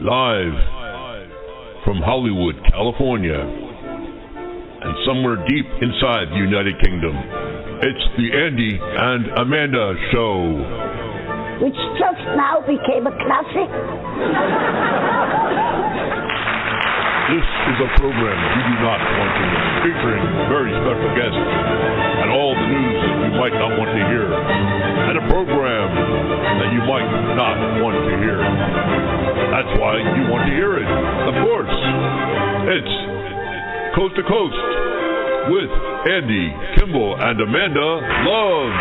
live from Hollywood, California, and somewhere deep inside the United Kingdom. It's the Andy and Amanda Show. Which just now became a classic. This is a program you do not want to miss, featuring very special guests and all the news that you might not want to hear, and a program that you might not want to hear. That's why you want to hear it. Of course, it's Coast to Coast with Andy, Kimball, and Amanda Love.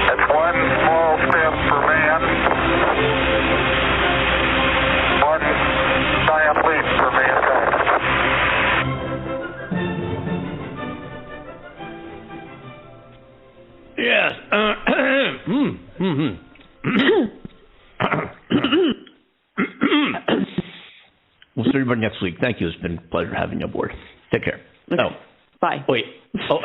It's one small step for man, one giant leap for mankind. Yes. We'll see everybody next week. Thank you. It's been a pleasure having you aboard. Take care. Okay. Oh. Bye. Wait. Oh.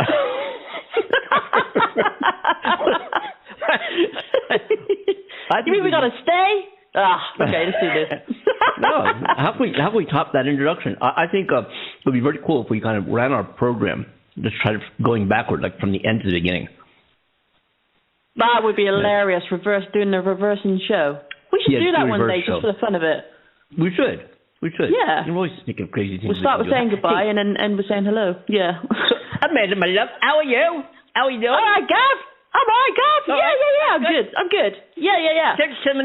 You mean we gotta stay? Okay, let's do this. No, how can we top that introduction? I think it would be very cool if we kind of ran our program, just try to going backward, like from the end to the beginning. That would be hilarious. Doing the reversing show. We should do that one day just for the fun of it. We should. Yeah. You're always thinking of crazy things. We'll start with saying goodbye and then end with saying hello. Yeah. So, Amanda, my love, how are you? How are you doing? All right, Gav. I'm all right, Gav. Yeah. I'm good. Yeah. Chim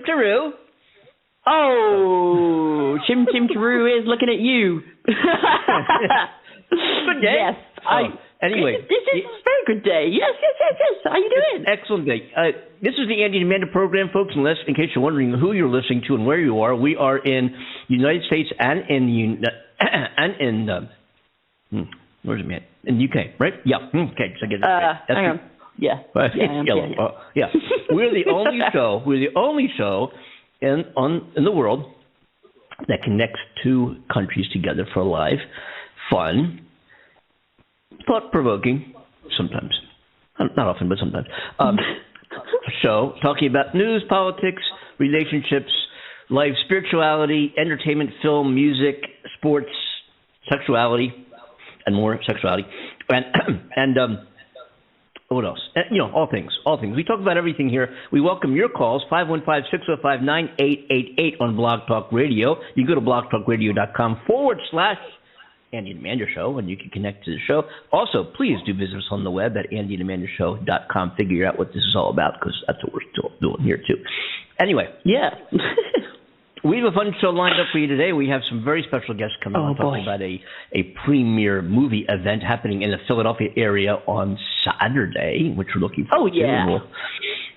Taroo. Oh, Chim Taroo is looking at you. Good day. Yes. Anyway. This is a very good day. Yes. How you doing? Excellent day. This is the Andy and Amanda program, folks. In case you're wondering who you're listening to and where you are, we are in the United States and in where's it, man? In the UK, right? Yeah. Okay. So I get that. Hang on. Yeah. Yeah. We're the only show. We're the only show in the world that connects two countries together for live, fun, thought-provoking, sometimes, not often, but sometimes, show talking about news, politics, relationships, life, spirituality, entertainment, film, music, sports, sexuality, and more sexuality, and what else? All things. We talk about everything here. We welcome your calls, 515-605-9888 on Blog Talk Radio. You can go to blogtalkradio.com/Andy and Amanda Show, and you can connect to the show. Also, please do visit us on the web at andyandamandaShow.com. Figure out what this is all about, because that's what we're still doing here, too. Anyway. Yeah. We have a fun show lined up for you today. We have some very special guests coming on talking about a premiere movie event happening in the Philadelphia area on Saturday, which we're looking forward to. And we'll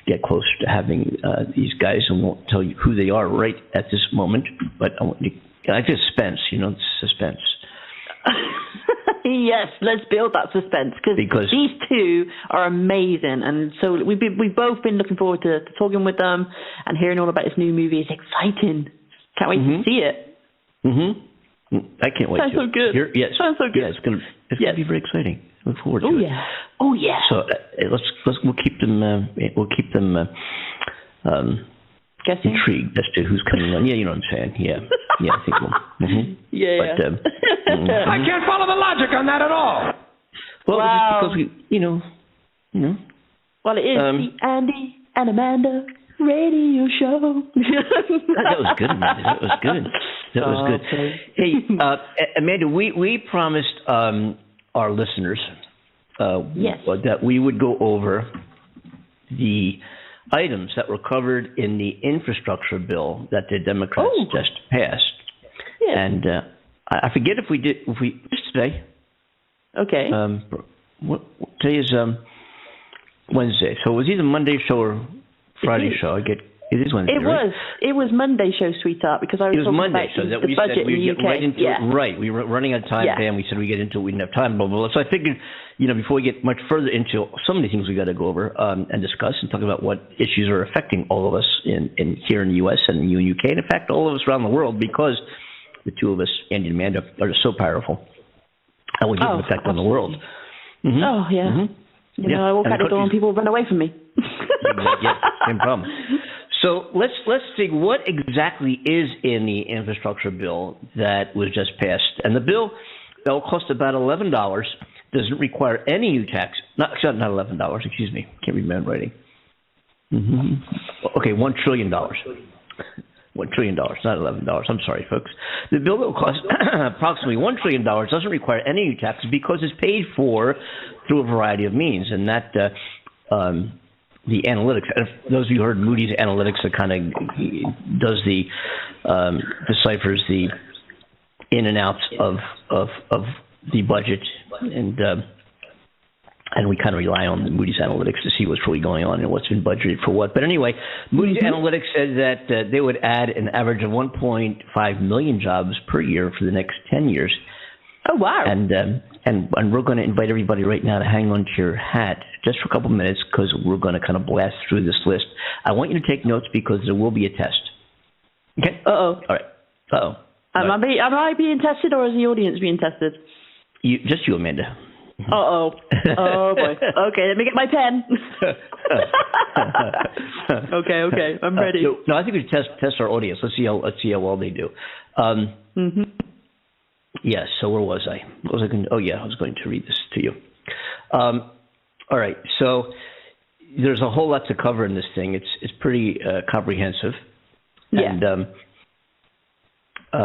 get closer to having these guys, and won't tell you who they are right at this moment. But I want you, like suspense, suspense. Yes, let's build that suspense because these two are amazing, and so we've both been looking forward to talking with them and hearing all about this new movie. It's exciting. Can't wait to see it. I can't wait. Sounds so good. Sounds so good. Yeah, it's gonna be very exciting. Look forward to it. Oh yeah. So we'll keep them guessing? Intrigued as to who's coming on. Yeah, you know what I'm saying. Yeah, I think we'll. Yeah. But, I can't follow the logic on that at all. Well, just because we. Well, it is the Andy and Amanda radio show. That was good, Amanda. That was good. Okay. Hey, Amanda, we promised our listeners that we would go over the items that were covered in the infrastructure bill that the Democrats just passed. Yeah. And I forget if we just today. Okay. Today is Wednesday, so it was either Monday show or Friday show. It is Wednesday. It was Monday show, sweetheart, because I was talking Monday about show that the we budget said we'd in the get UK. right into it. Right, we were running out of time today, and we said we'd get into it. We didn't have time, blah, blah, blah. So I figured, before we get much further into so many things we got to go over and discuss and talk about what issues are affecting all of us in here in the U.S. and in the UK, and in fact all of us around the world, because the two of us, Andy and Amanda, are just so powerful, and we have an effect on the world. Mm-hmm. Oh, yeah. Mm-hmm. I walk out the door and people run away from me. Yeah, same problem. So let's see what exactly is in the infrastructure bill that was just passed. And the bill that will cost about $11. Doesn't require any new tax. Not $11. Excuse me. Can't read my own writing. Okay, $1 trillion. $1 trillion, not $11. I'm sorry, folks. The bill that will cost approximately $1 trillion doesn't require any new taxes because it's paid for through a variety of means, and that the analytics. Those of you who heard Moody's analytics, that kind of does the deciphers the in and outs of the budget, and we kind of rely on the Moody's analytics to see what's really going on and what's been budgeted for what. But anyway, Moody's analytics said that they would add an average of 1.5 million jobs per year for the next 10 years. Oh, wow. And we're going to invite everybody right now to hang on to your hat just for a couple minutes because we're going to kind of blast through this list. I want you to take notes because there will be a test. Okay? Uh-oh. All right. Uh-oh. Am I being tested or is the audience being tested? Just you, Amanda. Uh-oh. Oh, boy. Okay, let me get my pen. Okay. I'm ready. No, I think we should test our audience. Let's see how well they do. Yes, so where was I? What was I going to, I was going to read this to you. All right, so there's a whole lot to cover in this thing. It's pretty comprehensive. Yeah. And I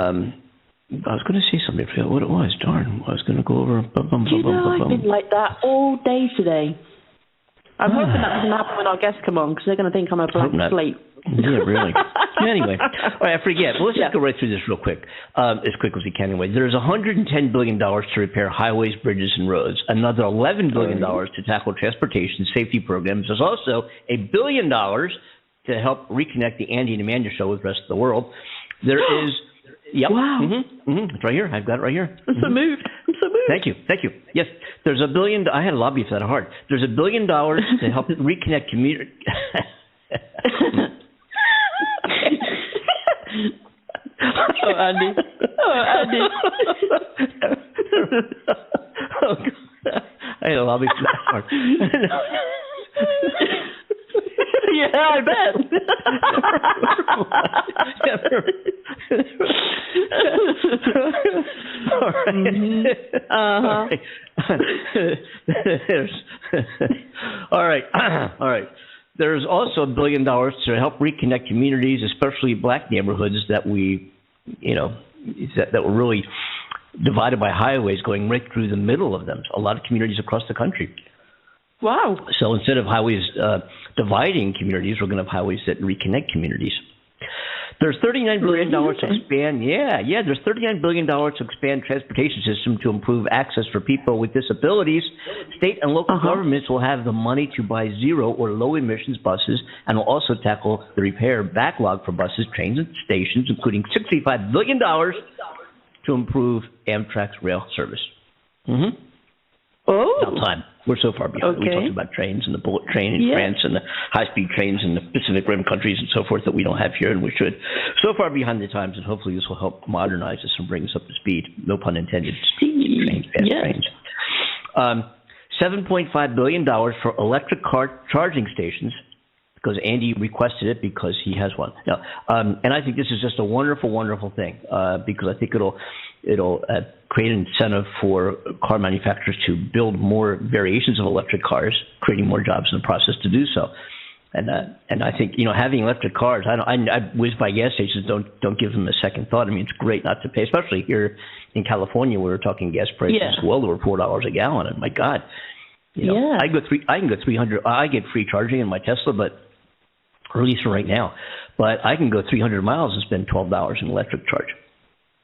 was going to say something. I forgot what it was. Darn. I was going to go over. I've been like that all day today. I'm hoping that doesn't happen when our guests come on because they're going to think I'm a blank slate. Yeah, really. Anyway. All right, I forget. But let's just go right through this real quick, as quick as we can anyway. There's $110 billion to repair highways, bridges, and roads. Another $11 billion to tackle transportation safety programs. There's also $1 billion to help reconnect the Andy and Amanda show with the rest of the world. There is... Yep. Wow. It's right here. I've got it right here. I'm so moved. Thank you. Yes. There's $1 billion. I had a lobby for that hard. There's $1 billion to help reconnect community. Oh, Andy. Oh, God. I had a lobby for that hard. Yeah, I bet. All right. All right. There's also $1 billion to help reconnect communities, especially black neighborhoods that that were really divided by highways going right through the middle of them. A lot of communities across the country. Wow. So instead of highways dividing communities, we're going to have highways that reconnect communities. There's $39 billion to expand. There's $39 billion to expand transportation system to improve access for people with disabilities. State and local governments will have the money to buy zero or low emissions buses, and will also tackle the repair backlog for buses, trains, and stations, including $65 billion to improve Amtrak's rail service. Oh. Now time. We're so far behind. Okay. We talked about trains and the bullet train in France and the high-speed trains in the Pacific Rim countries and so forth that we don't have here, and we should. So far behind the times, and hopefully this will help modernize us and bring us up to speed. No pun intended. Trains, fast trains. $7.5 billion for electric car charging stations, because Andy requested it because he has one. Now, and I think this is just a wonderful, wonderful thing because I think it'll create an incentive for car manufacturers to build more variations of electric cars, creating more jobs in the process to do so. And I think having electric cars, I whiz by gas stations, don't give them a second thought. I mean, it's great not to pay, especially here in California where we're talking gas prices well over $4 a gallon. And my God, I can go 300. I get free charging in my Tesla, but or at least for right now. But I can go 300 miles and spend $12 in electric charge.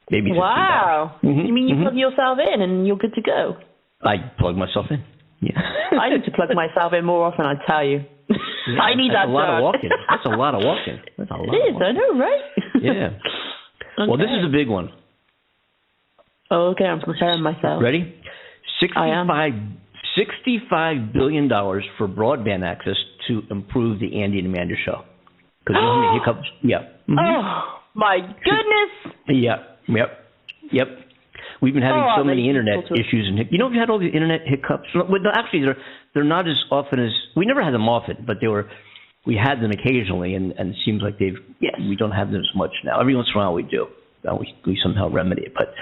Maybe $15. Wow. You mean you plug yourself in and you're good to go? I plug myself in. Yeah. I need to plug myself in more often, I tell you. I need that. That's a lot of walking. That's a lot of walking. It is, I know, right? Yeah. Okay. Well, this is a big one. Oh, okay, I'm preparing myself. Ready? $65 billion for broadband access to improve the Andy and Amanda show. Because you know how many hiccups? Yeah. Oh, my goodness. Yep. We've been having so many internet issues. And we've had all the internet hiccups. Well, actually, they're not as often as... We never had them often, but they were we had them occasionally, and it seems like we don't have them as much now. Every once in a while we do. We somehow remedy it. But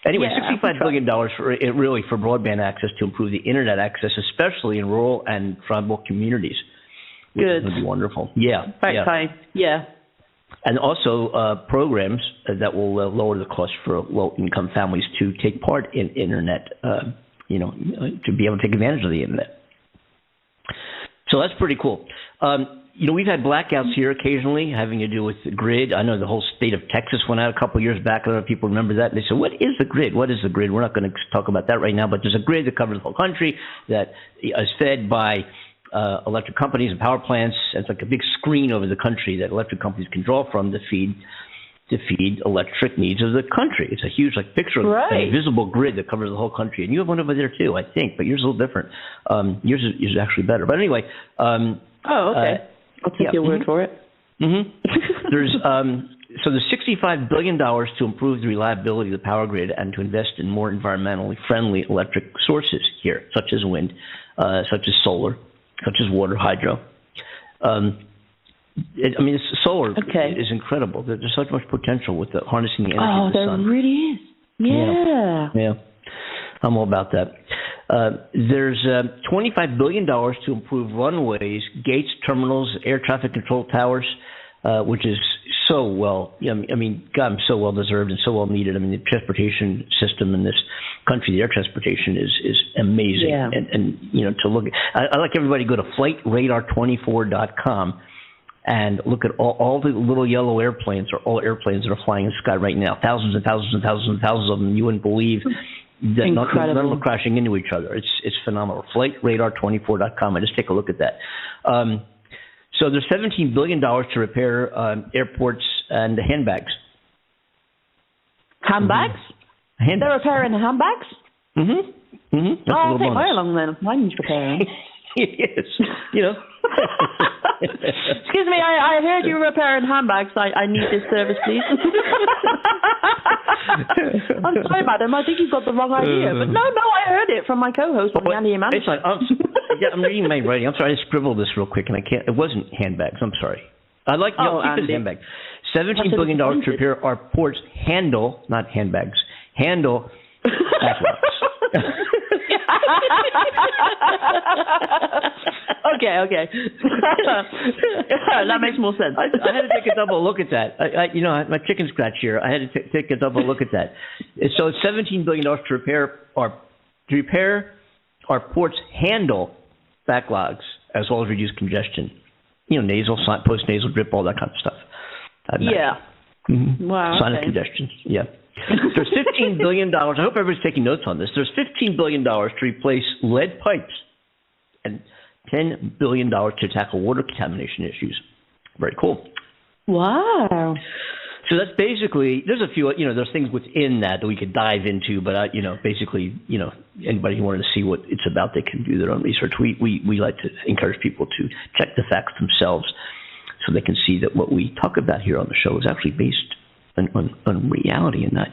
anyway, $65 billion for broadband access to improve the internet access, especially in rural and tribal communities. Good. Would be wonderful. Yeah. Time. Yeah. And also programs that will lower the cost for low-income families to take part in internet, to be able to take advantage of the internet. So that's pretty cool. We've had blackouts here occasionally having to do with the grid. I know the whole state of Texas went out a couple of years back. I don't know if people remember that. They said, what is the grid? What is the grid? We're not going to talk about that right now, but there's a grid that covers the whole country that is fed by electric companies and power plants. It's like a big screen over the country that electric companies can draw from to feed electric needs of the country. It's a huge picture of an invisible grid that covers the whole country. And you have one over there too, I think, but yours is a little different. Yours is actually better. But anyway. Okay. I'll take your word for it. Mm-hmm. There's $65 billion to improve the reliability of the power grid and to invest in more environmentally friendly electric sources here, such as wind, such as solar, such as water, hydro. Solar is incredible. There's so much potential with harnessing the energy of the sun. Oh, there really is. Yeah. I'm all about that. There's $25 billion to improve runways, gates, terminals, air traffic control towers, which is so well, so well deserved and so well needed. The transportation system in this country, the air transportation is amazing. Yeah. And to look at, I like everybody to go to flightradar24.com and look at all the little yellow airplanes, or all airplanes that are flying in the sky right now. Thousands and thousands and thousands and thousands of them. You wouldn't believe that none of them are crashing into each other. It's phenomenal. Flightradar24.com. I just take a look at that. So there's $17 billion to repair airports and handbags. Handbags? Handbags. They're repairing the handbags? Mm-hmm. Mm-hmm. I'll take mine along then. Mine's repairing. Yes. Excuse me, I heard you were repairing handbags. I need this service, please. I'm sorry, madam. I think you've got the wrong idea. But no, I heard it from my co-host, Andy Amanda. I'm reading my writing. I'm sorry, I scribbled this real quick, and I can't. It wasn't handbags. I'm sorry. I like keep it handbag. $17 billion to repair our ports handle, not handbags. Handle backlogs. Okay. That makes more sense. I had to take a double look at that. My chicken scratch here. I had to take a double look at that. So it's $17 billion to repair our ports handle backlogs as well as reduce congestion. Nasal, post-nasal drip, all that kind of stuff. Mm-hmm. Wow. Sinus congestion. Yeah. There's $15 billion. I hope everybody's taking notes on this. There's $15 billion to replace lead pipes and $10 billion to tackle water contamination issues. Very cool. Wow. So that's basically, there's a few, there's things within that we could dive into, but, basically, anybody who wanted to see what it's about, they can do their own research. We like to encourage people to check the facts themselves so they can see that what we talk about here on the show is actually based on reality and not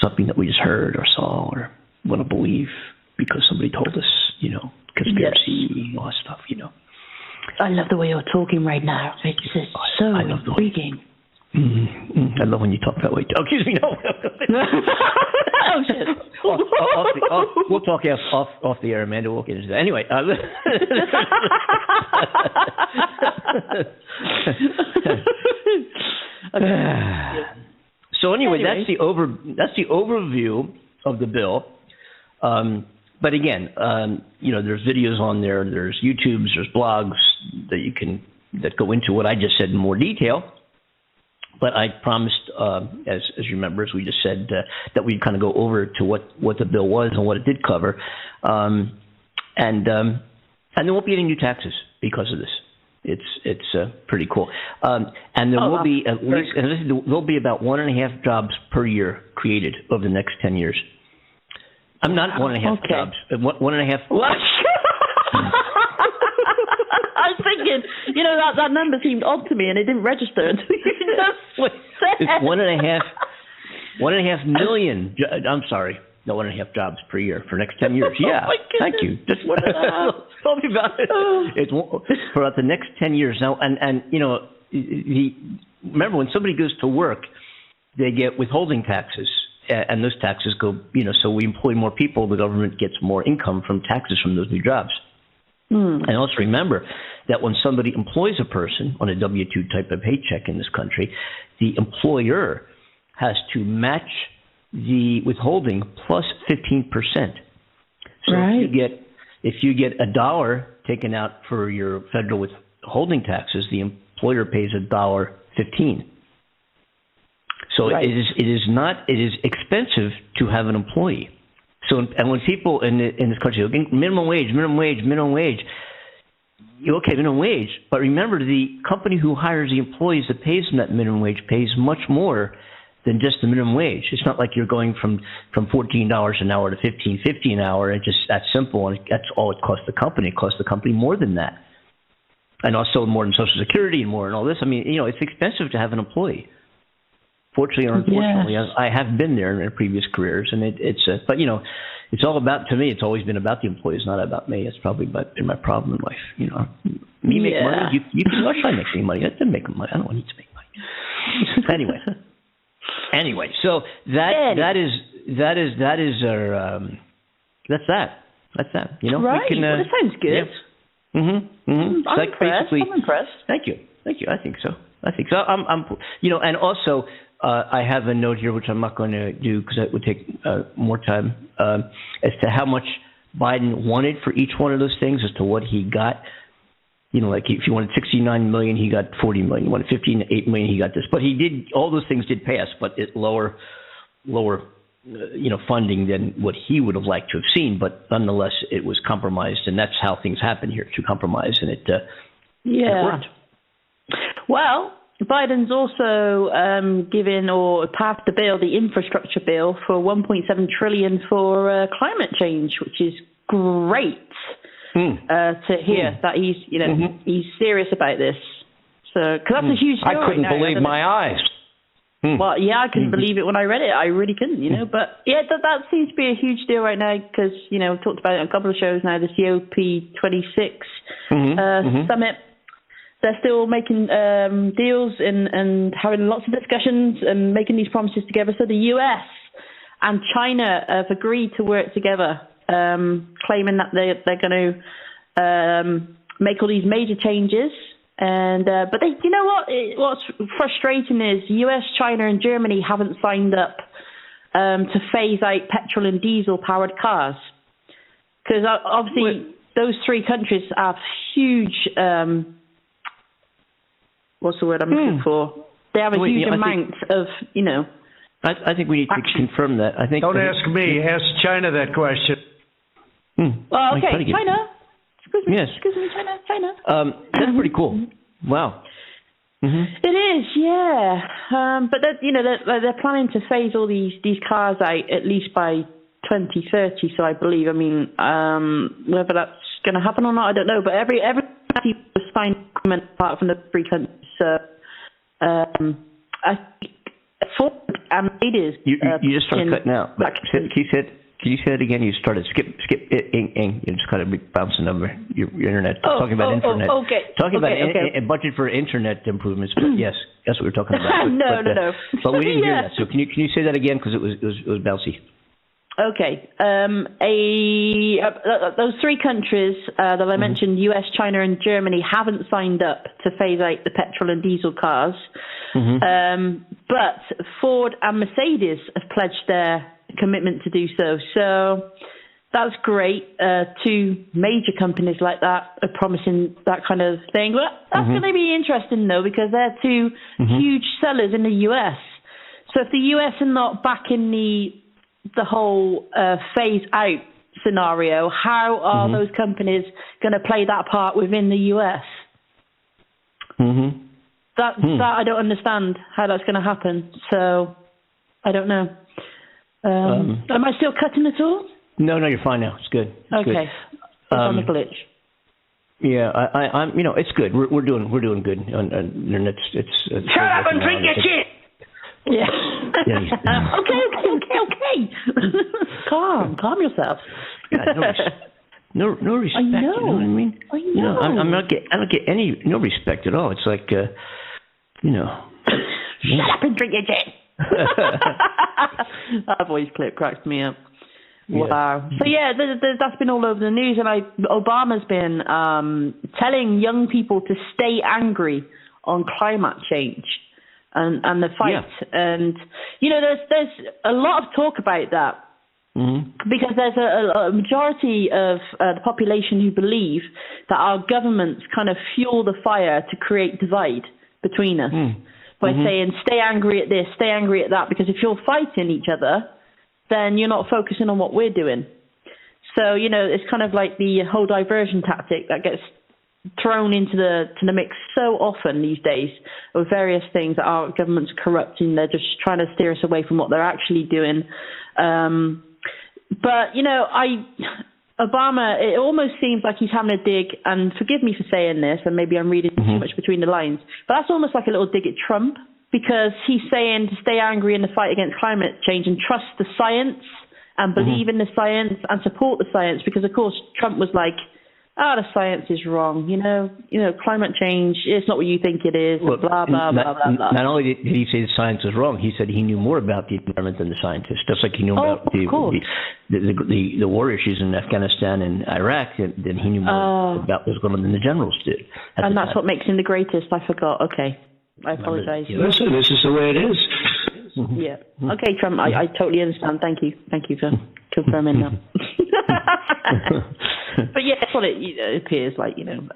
something that we just heard or saw or want to believe because somebody told us, conspiracy, all that stuff, I love the way you're talking right now. It's just so intriguing. I love when you talk that way. Oh, excuse me, no. Oh, shit. We'll talk off the air, Amanda. We'll get into that. Anyway. So anyway, that's the overview of the bill. But again, there's videos on there, there's YouTubes, there's blogs that go into what I just said in more detail. But I promised, as you remember, as we just said, that we'd kind of go over to what the bill was and what it did cover, and there won't be any new taxes because of this. It's pretty cool, and there will be at least there'll be about 1.5 jobs per year created over the next 10 years. I'm not 1.5 jobs. 1.5. What? I was thinking, that number seemed odd to me, and it didn't register until you just said. It's 1.5 million. I'm sorry. No, 1.5 jobs per year for the next 10 years. Yeah, thank you. Just 12 about it. It's for about the next 10 years now. And you know, remember when somebody goes to work, they get withholding taxes, and those taxes go, you know, so we employ more people, the government gets more income from taxes from those new jobs. And also remember that when somebody employs a person on a W-2 type of paycheck in this country, the employer has to match the withholding plus 15%. So if you get $1 taken out for your federal withholding taxes, the employer pays $1.15. So it is expensive to have an employee. So, and when people in this country are getting minimum wage, minimum wage, but remember the company who hires the employees that pays them that minimum wage pays much more than just the minimum wage. It's not like you're going from $14 an hour to $15.50 an hour. It's just that simple, and that's all it costs the company. It costs the company more than that, and also more than Social Security and more and all this. I mean, you know, it's expensive to have an employee. Fortunately or unfortunately, I have been there in previous careers, and but you know, it's all about, to me, it's always been about the employees, not about me. It's probably been my problem in life. You know, me make money, you can try to make any money. I didn't make money. I don't need to make money. Anyway, so that is our that's that. You know, right? We can, well, that sounds good. Yeah. I'm impressed. I'm impressed. Thank you. I think so. I'm you know, and also. I have a note here, which I'm not going to do because it would take more time, as to how much Biden wanted for each one of those things, as to what he got. You know, like if you wanted $69 million, he got $40 million. You wanted $58 million, he got this. But he did, all those things did pass, but it lower, you know, funding than what he would have liked to have seen. But nonetheless, it was compromised, and that's how things happen here, through compromise, and it worked. Well, Biden's also given or passed the bill, the infrastructure bill, for $1.7 trillion for climate change, which is great to hear that he's, you know, he's serious about this. So, because that's a huge story. I couldn't believe my eyes. Well, yeah, I couldn't believe it when I read it. I really couldn't, you know. But yeah, that seems to be a huge deal right now because, you know, we've talked about it on a couple of shows now. The COP26 summit. They're still making deals and having lots of discussions and making these promises together. So the US and China have agreed to work together, claiming that they're going to make all these major changes. And but they, you know what? What's frustrating is US, China, and Germany haven't signed up to phase out petrol and diesel powered cars, because obviously those three countries have huge. What's the word I'm looking for? They have a huge amount of, you know. I think we need to confirm that. Don't ask me. Ask China that question. Oh, okay, China. Excuse me. Yes. Excuse me, China. That's pretty cool. Wow. It is, yeah. But they're planning to phase all these cars out at least by 2030. So I believe. I mean, whether that's going to happen or not, I don't know. But every people signed agreement apart from the three countries. So I think Ford and Mercedes. You just started cutting out. But can you say it again? You started skip you just kind of bouncing over your internet. Talking about internet. Okay. Talking about a budget for internet improvements. But yes, that's what we're talking about. No. But we didn't hear that. So can you say that again, because it was bouncy. Okay. Those three countries that I mentioned, US, China, and Germany, haven't signed up to phase out the petrol and diesel cars. But Ford and Mercedes have pledged their commitment to do so. So that's great. Two major companies like that are promising that kind of thing. But that's going to be interesting, though, because they're two huge sellers in the US. So if the US are not backing the whole phase out scenario, how are those companies going to play that part within the US? That I don't understand how that's going to happen. So I don't know. Am I still cutting at all? No, you're fine now. It's good. It's okay. Good. On the glitch. Yeah, I'm. You know, it's good. We're doing good. And it's shut up and drink your shit. Yeah. Okay. Calm yourself. God, no respect. I know. You know what I mean? You know, I don't get no respect at all. It's like, you know. Shut up and drink your gin. That voice clip cracks me up. Wow. So yeah, that's been all over the news, and Obama's been telling young people to stay angry on climate change and the fight. Yeah. And you know, there's a lot of talk about that. Mm-hmm. Because there's a majority of the population who believe that our governments kind of fuel the fire to create divide between us by saying, stay angry at this, stay angry at that, because if you're fighting each other, then you're not focusing on what we're doing. So, you know, it's kind of like the whole diversion tactic that gets thrown into the mix so often these days of various things that our government's corrupting. They're just trying to steer us away from what they're actually doing. But, you know, Obama, it almost seems like he's having a dig, and forgive me for saying this, and maybe I'm reading too much between the lines, but that's almost like a little dig at Trump, because he's saying to stay angry in the fight against climate change and trust the science and believe in the science and support the science, because, of course, Trump was like, the science is wrong, you know, climate change, it's not what you think it is, blah, blah, blah, blah, blah. Not only did he say the science was wrong, he said he knew more about the environment than the scientists, just like he knew about the war issues in Afghanistan and Iraq than he knew more about what was going on than the generals did. And that's what makes him the greatest, I forgot, okay. I apologize. Listen, this is the way it is. Yeah. Okay, Trump, I totally understand. Thank you for confirming that. But yeah, that's what it appears like, you know.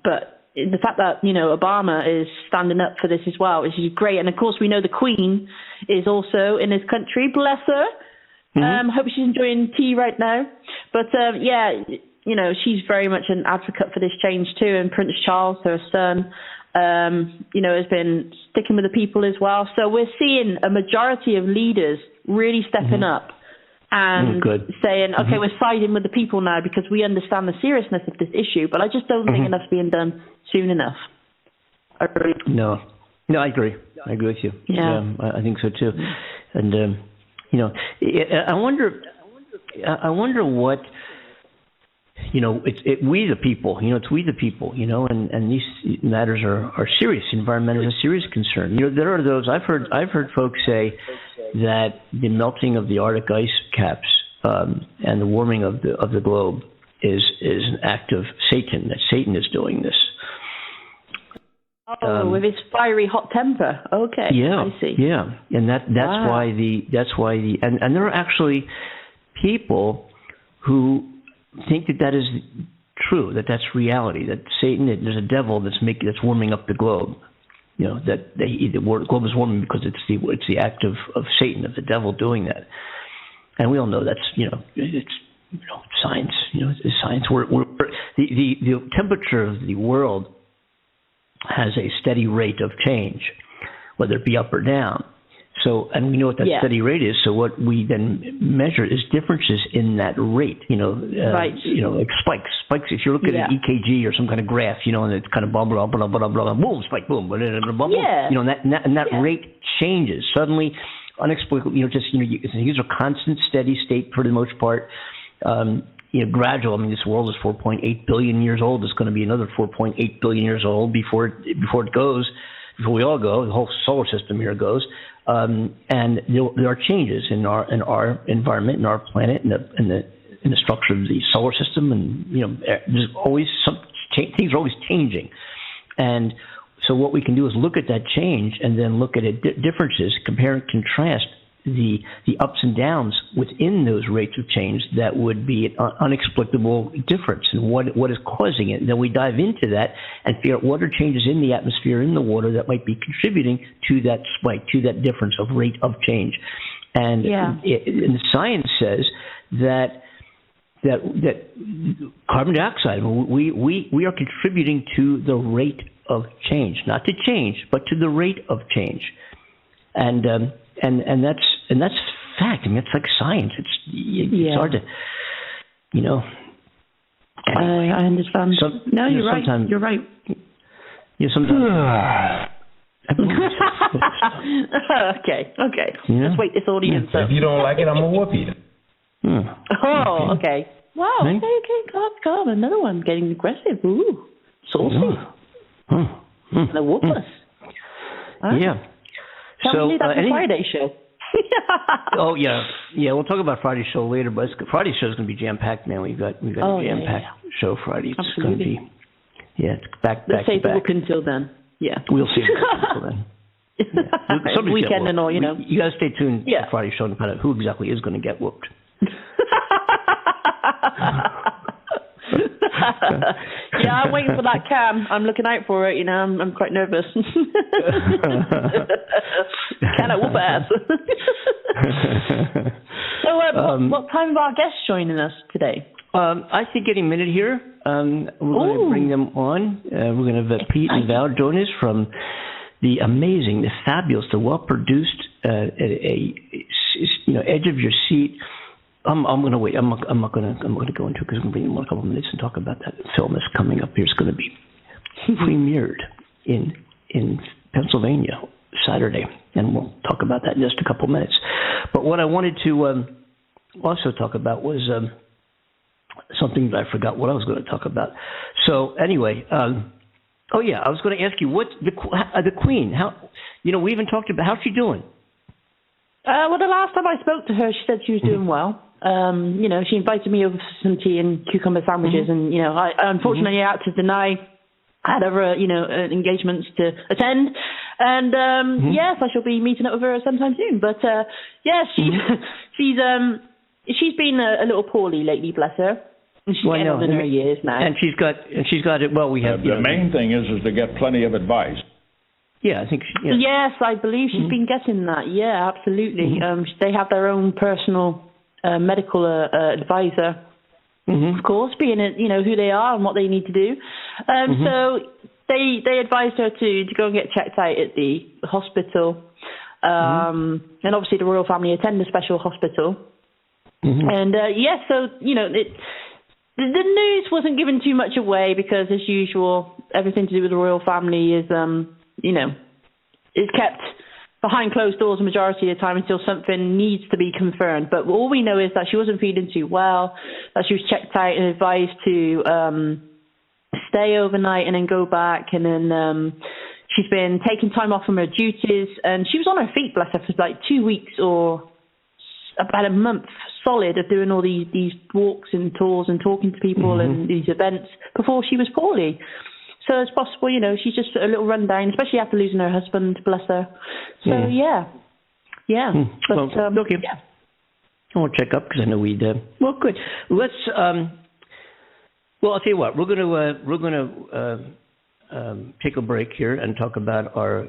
But the fact that, you know, Obama is standing up for this as well is great. And of course, we know the Queen is also in this country. Bless her. Hope she's enjoying tea right now. But yeah, you know, she's very much an advocate for this change too. And Prince Charles, her son, you know, has been sticking with the people as well. So we're seeing a majority of leaders really stepping up and saying, okay, we're siding with the people now because we understand the seriousness of this issue. But I just don't think enough's being done soon enough. No, I agree. I agree with you. Yeah. I think so too. And, you know, I wonder what, you know, we the people, you know, it's we the people, you know, and these matters are serious. Environmental is a serious concern. You know, there are those, I've heard folks say that the melting of the Arctic ice caps and the warming of the globe is an act of Satan, that Satan is doing this. With his fiery hot temper. Okay. Yeah. I see. Yeah. And that's why and there are actually people who think that is true, that's reality, that Satan, there's a devil that's warming up the globe. You know, that the globe is warming because it's the act of Satan, of the devil doing that. And we all know that's, you know, it's, you know, science. You know, it's science. The temperature of the world has a steady rate of change, whether it be up or down. So, and we know what that steady rate is. So what we then measure is differences in that rate. You know, you know, like spikes. If you look at an EKG or some kind of graph, you know, and it's kind of blah blah blah blah blah blah, boom, spike, boom, blah blah blah. You know, and that rate changes suddenly, unexplicably. You know, just these are constant, steady state for the most part. You know, gradual. I mean, this world is 4.8 billion years old. It's going to be another 4.8 billion years old before it goes. Before we all go, the whole solar system here goes. And there are changes in our environment, in our planet, in the structure of the solar system, and you know, there's always things are always changing. And so what we can do is look at that change and then look at differences, compare and contrast the ups and downs within those rates of change that would be an unexplicable difference, and what is causing it. And then we dive into that and figure out what are changes in the atmosphere, in the water, that might be contributing to that spike, to that difference of rate of change. And, and the science says that carbon dioxide, we are contributing to the rate of change, not to change, but to the rate of change. And that's fact. I mean, it's like science. It's hard to, you know. I understand. You're right. You're right. You know, sometimes. Okay. Yeah. Let's wait this audience up. If you don't like it, I'm gonna whoop you. Oh, okay. Wow. Right? Okay. God, another one getting aggressive. Ooh, saucy. And a whoop us. Yeah. Can we do that for Friday show? Oh yeah. We'll talk about Friday's show later, but Friday's show is going to be jam packed, man. We've got a jam packed show Friday. It's going to be it's back. Let's say the book until then. Yeah. We'll see until then. Yeah. Weekend and all, you know. You guys stay tuned for Friday's show to find out who exactly is going to get whooped. Yeah, I'm waiting for that cam. I'm looking out for it. You know, I'm quite nervous. Can I whoop ass? So, what time are our guests joining us today? I think any minute here. We're going to bring them on. We're going to have Pete and Val join us from the amazing, the fabulous, the well-produced, edge of your seat. I'm going to wait. I'm not going to go into it because we're going to bring them on a couple of minutes and talk about that film that's coming up here. It's going to be premiered in Pennsylvania Saturday, and we'll talk about that in just a couple of minutes. But what I wanted to also talk about was something that I forgot what I was going to talk about. So anyway, I was going to ask you what the Queen. How we even talked about how's she doing? Well, the last time I spoke to her, she said she was doing well. She invited me over for some tea and cucumber sandwiches, and I unfortunately had to deny. I had other engagements to attend, and yes, I shall be meeting up with her sometime soon. But she's been a little poorly lately, bless her. And she's getting on in her years now. And she's got it. Well, we have the main thing is to get plenty of advice. Yeah, I think. Yes, I believe she's been getting that. Yeah, absolutely. They have their own personal medical advisor, of course, being who they are and what they need to do. So they advised her to go and get checked out at the hospital, and obviously the royal family attend a special hospital. And so the news wasn't given too much away because, as usual, everything to do with the royal family is is kept behind closed doors the majority of the time until something needs to be confirmed. But all we know is that she wasn't feeling too well, that she was checked out and advised to stay overnight and then go back. And then she's been taking time off from her duties. And she was on her feet, bless her, for like 2 weeks or about a month solid of doing all these walks and tours and talking to people and these events before she was poorly. So it's possible, she's just a little rundown, especially after losing her husband, bless her. So, yeah. But, okay. Yeah. I want to check up because I know we'd... well, good. Let's... I'll tell you what. We're going to take a break here and talk about our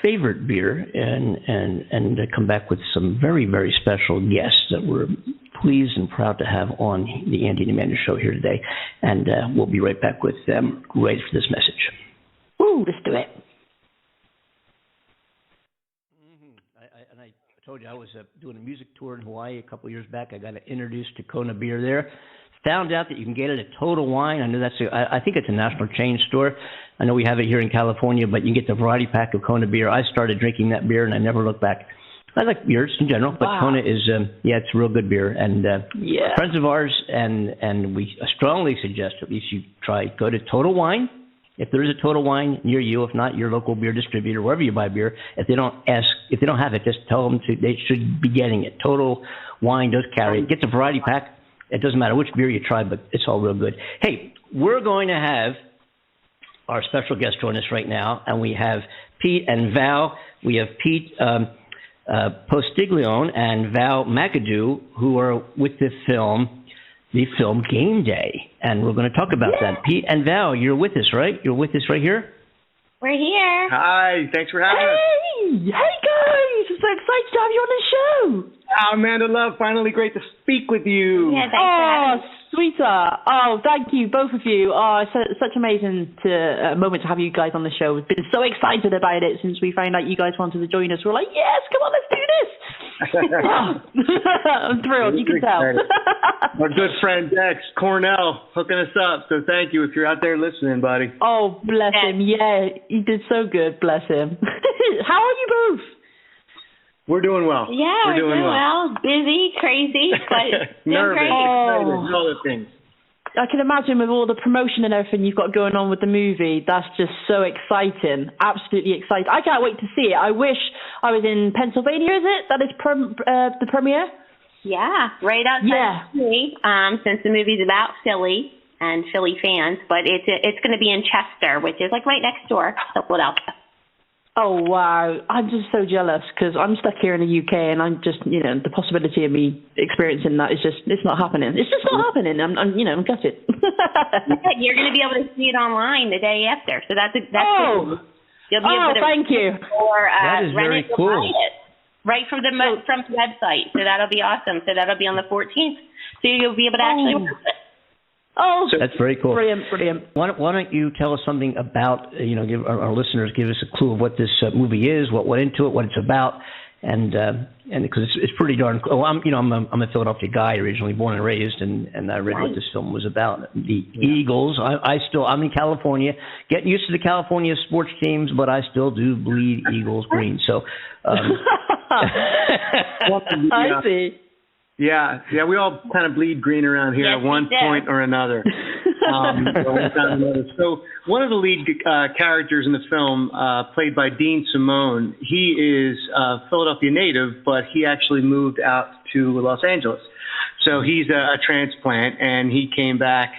favorite beer and come back with some very, very special guests that we're pleased and proud to have on the Andy and Amanda show here today. And we'll be right back with them right for this message. Ooh, let's do it. I told you I was doing a music tour in Hawaii a couple of years back. I got introduced to Kona beer there. Found out that you can get it at Total Wine. I know I think it's a national chain store. I know we have it here in California, but you can get the variety pack of Kona beer. I started drinking that beer, and I never looked back. I like beers in general, but Kona is, it's a real good beer. And friends of ours, and we strongly suggest at least you go to Total Wine. If there is a Total Wine near you, if not your local beer distributor, wherever you buy beer, if they don't have it, just tell them they should be getting it. Total Wine does carry it. Get the variety pack. It doesn't matter which beer you try, but it's all real good. Hey, we're going to have our special guest join us right now, and we have Pete and Val. We have Pete Postiglione and Val McAdoo, who are with the film GAMEDAY, and we're going to talk about that. Pete and Val, you're with us, right? You're with us right here? We're here. Hi, thanks for having us. Hey guys, I'm so excited to have you on the show. Amanda Love, finally great to speak with you. Yeah, thanks for having me. Sweetheart. Oh, thank you, both of you. Oh, it's such amazing moment to have you guys on the show. We've been so excited about it since we found out you guys wanted to join us. We're like, yes, come on, let's do this. I'm thrilled, you can tell. Our good friend Dex Cornell hooking us up, so thank you if you're out there listening, buddy. Oh, bless him. Yeah, he did so good, bless him. How are you both? We're doing well. Yeah, we're doing well. Busy, crazy, but nervous, great. excited, and all the things. I can imagine with all the promotion and everything you've got going on with the movie, that's just so exciting. Absolutely exciting. I can't wait to see it. I wish I was in Pennsylvania, is it? That is the premiere? Yeah, right outside Philly, since the movie's about Philly and Philly fans, but it's going to be in Chester, which is like right next door to Philadelphia. Oh, wow. I'm just so jealous because I'm stuck here in the UK and I'm just, the possibility of me experiencing that is just, it's not happening. It's just not happening. I'm gutted. You're going to be able to see it online the day after. So that's good. You'll be able to thank you. Or that is very cool. Right from the website. So that'll be awesome. So that'll be on the 14th. So you'll be able to actually watch it. Oh, that's very cool. Brilliant. Why don't you tell us something about, give our listeners, give us a clue of what this movie is, what went into it, what it's about, and because it's pretty darn cool. I'm a Philadelphia guy, originally born and raised, and I read what this film was about. The Eagles. I'm in California, getting used to the California sports teams, but I still do bleed Eagles green. So, I see. Yeah, we all kind of bleed green around here at one point or another. So one of the lead characters in the film, played by Dean Simone, he is a Philadelphia native, but he actually moved out to Los Angeles. So he's a transplant, and he came back.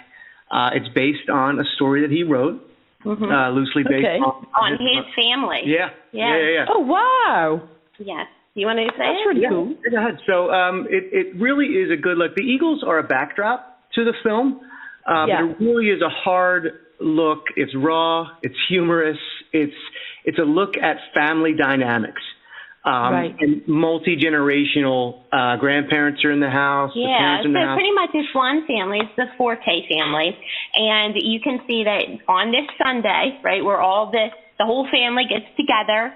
It's based on a story that he wrote, loosely based on his family. Yeah. Oh, wow. Yes. You want to say That's pretty cool. Go ahead. So it really is a good look. The Eagles are a backdrop to the film, but it really is a hard look. It's raw. It's humorous. It's a look at family dynamics. And multi-generational grandparents are in the house. Yeah, the parents in the house. Pretty much it's one family. It's the Forte family. And you can see that on this Sunday, right, where the whole family gets together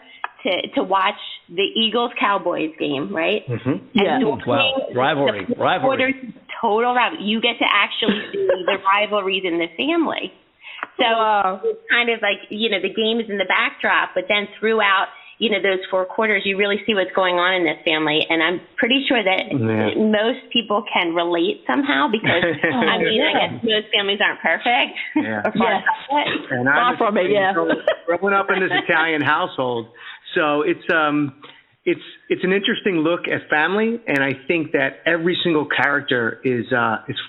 to watch the Eagles-Cowboys game, right? Mm-hmm. Yeah. Wow. Rivalry. Total rivalry. You get to actually see the rivalries in the family. So it's kind of like, the game is in the backdrop, but then throughout, those 4 quarters, you really see what's going on in this family. And I'm pretty sure that most people can relate somehow because, I guess most families aren't perfect. Yeah. And far from it, growing up in this Italian household. So it's an interesting look at family, and I think that every single character is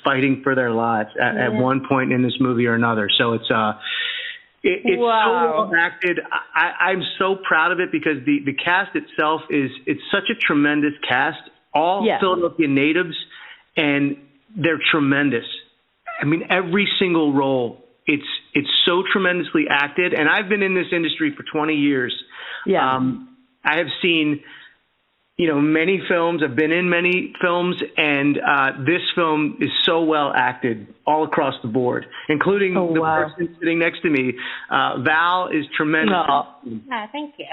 fighting for their lives at one point in this movie or another. So it's so well acted. I'm so proud of it because the cast itself it's such a tremendous cast. All Philadelphia natives, and they're tremendous. I mean, every single role. It's so tremendously acted, and I've been in this industry for 20 years. Yeah. I have seen, many films. I've been in many films, and this film is so well acted all across the board, including the person sitting next to me. Val is tremendous. Thank you.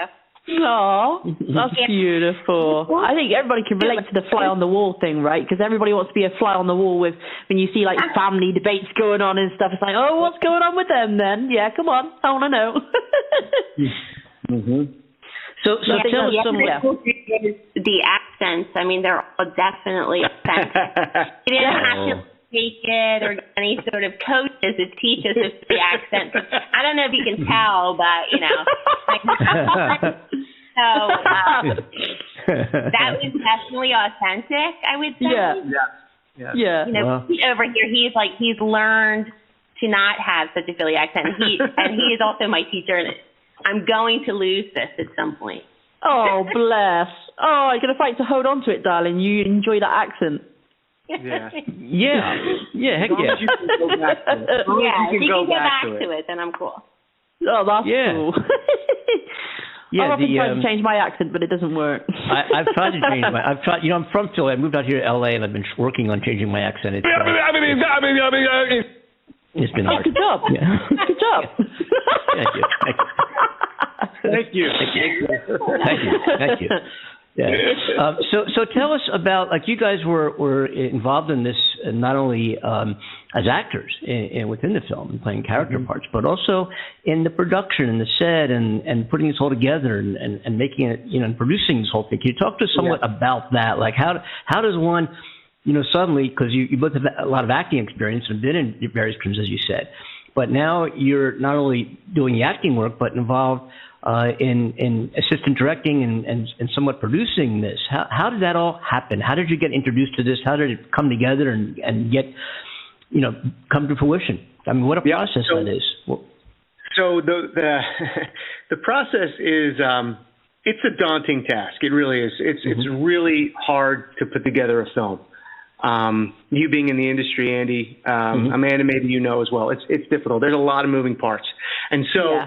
Oh, that's beautiful. I think everybody can relate to the fly on the wall thing, right? Because everybody wants to be a fly on the wall with when you see family debates going on and stuff. It's like, oh, what's going on with them then? Yeah, come on, I want to know. Mm-hmm. So tell us some. The accents. I mean, they're all definitely authentic. You didn't have to take it or get any sort of coaches to teach us the accent. I don't know if you can tell, but so that was definitely authentic, I would say. Yeah. Over here, he's learned to not have such a Philly accent. And he is also my teacher, and I'm going to lose this at some point. Oh, bless. Oh, you're going to fight to hold on to it, darling. You enjoy that accent. Yeah. Heck yeah. You can go back to it. You can go back to it, then I'm cool. Oh, that's cool. I've often tried to change my accent, but it doesn't work. I've tried to change my. I'm from Philly. I moved out here to LA, and I've been working on changing my accent. It's been hard. Good job. Yeah. Good job. Thank you. Thank you. Yeah. So tell us about, like, you guys were involved in this not only as actors within the film and playing character parts, but also in the production and the set and putting this all together and making it, and producing this whole thing. Can you talk to us somewhat about that? Like, how does one, suddenly, because you both have a lot of acting experience and been in various films, as you said, but now you're not only doing the acting work, but involved in assistant directing and somewhat producing this. How did that all happen? How did you get introduced to this? How did it come together and get, come to fruition? I mean, what a process that is. So the process is, it's a daunting task. It really is. It's really hard to put together a film. You being in the industry, Andy, Amanda, maybe as well. It's difficult. There's a lot of moving parts. And so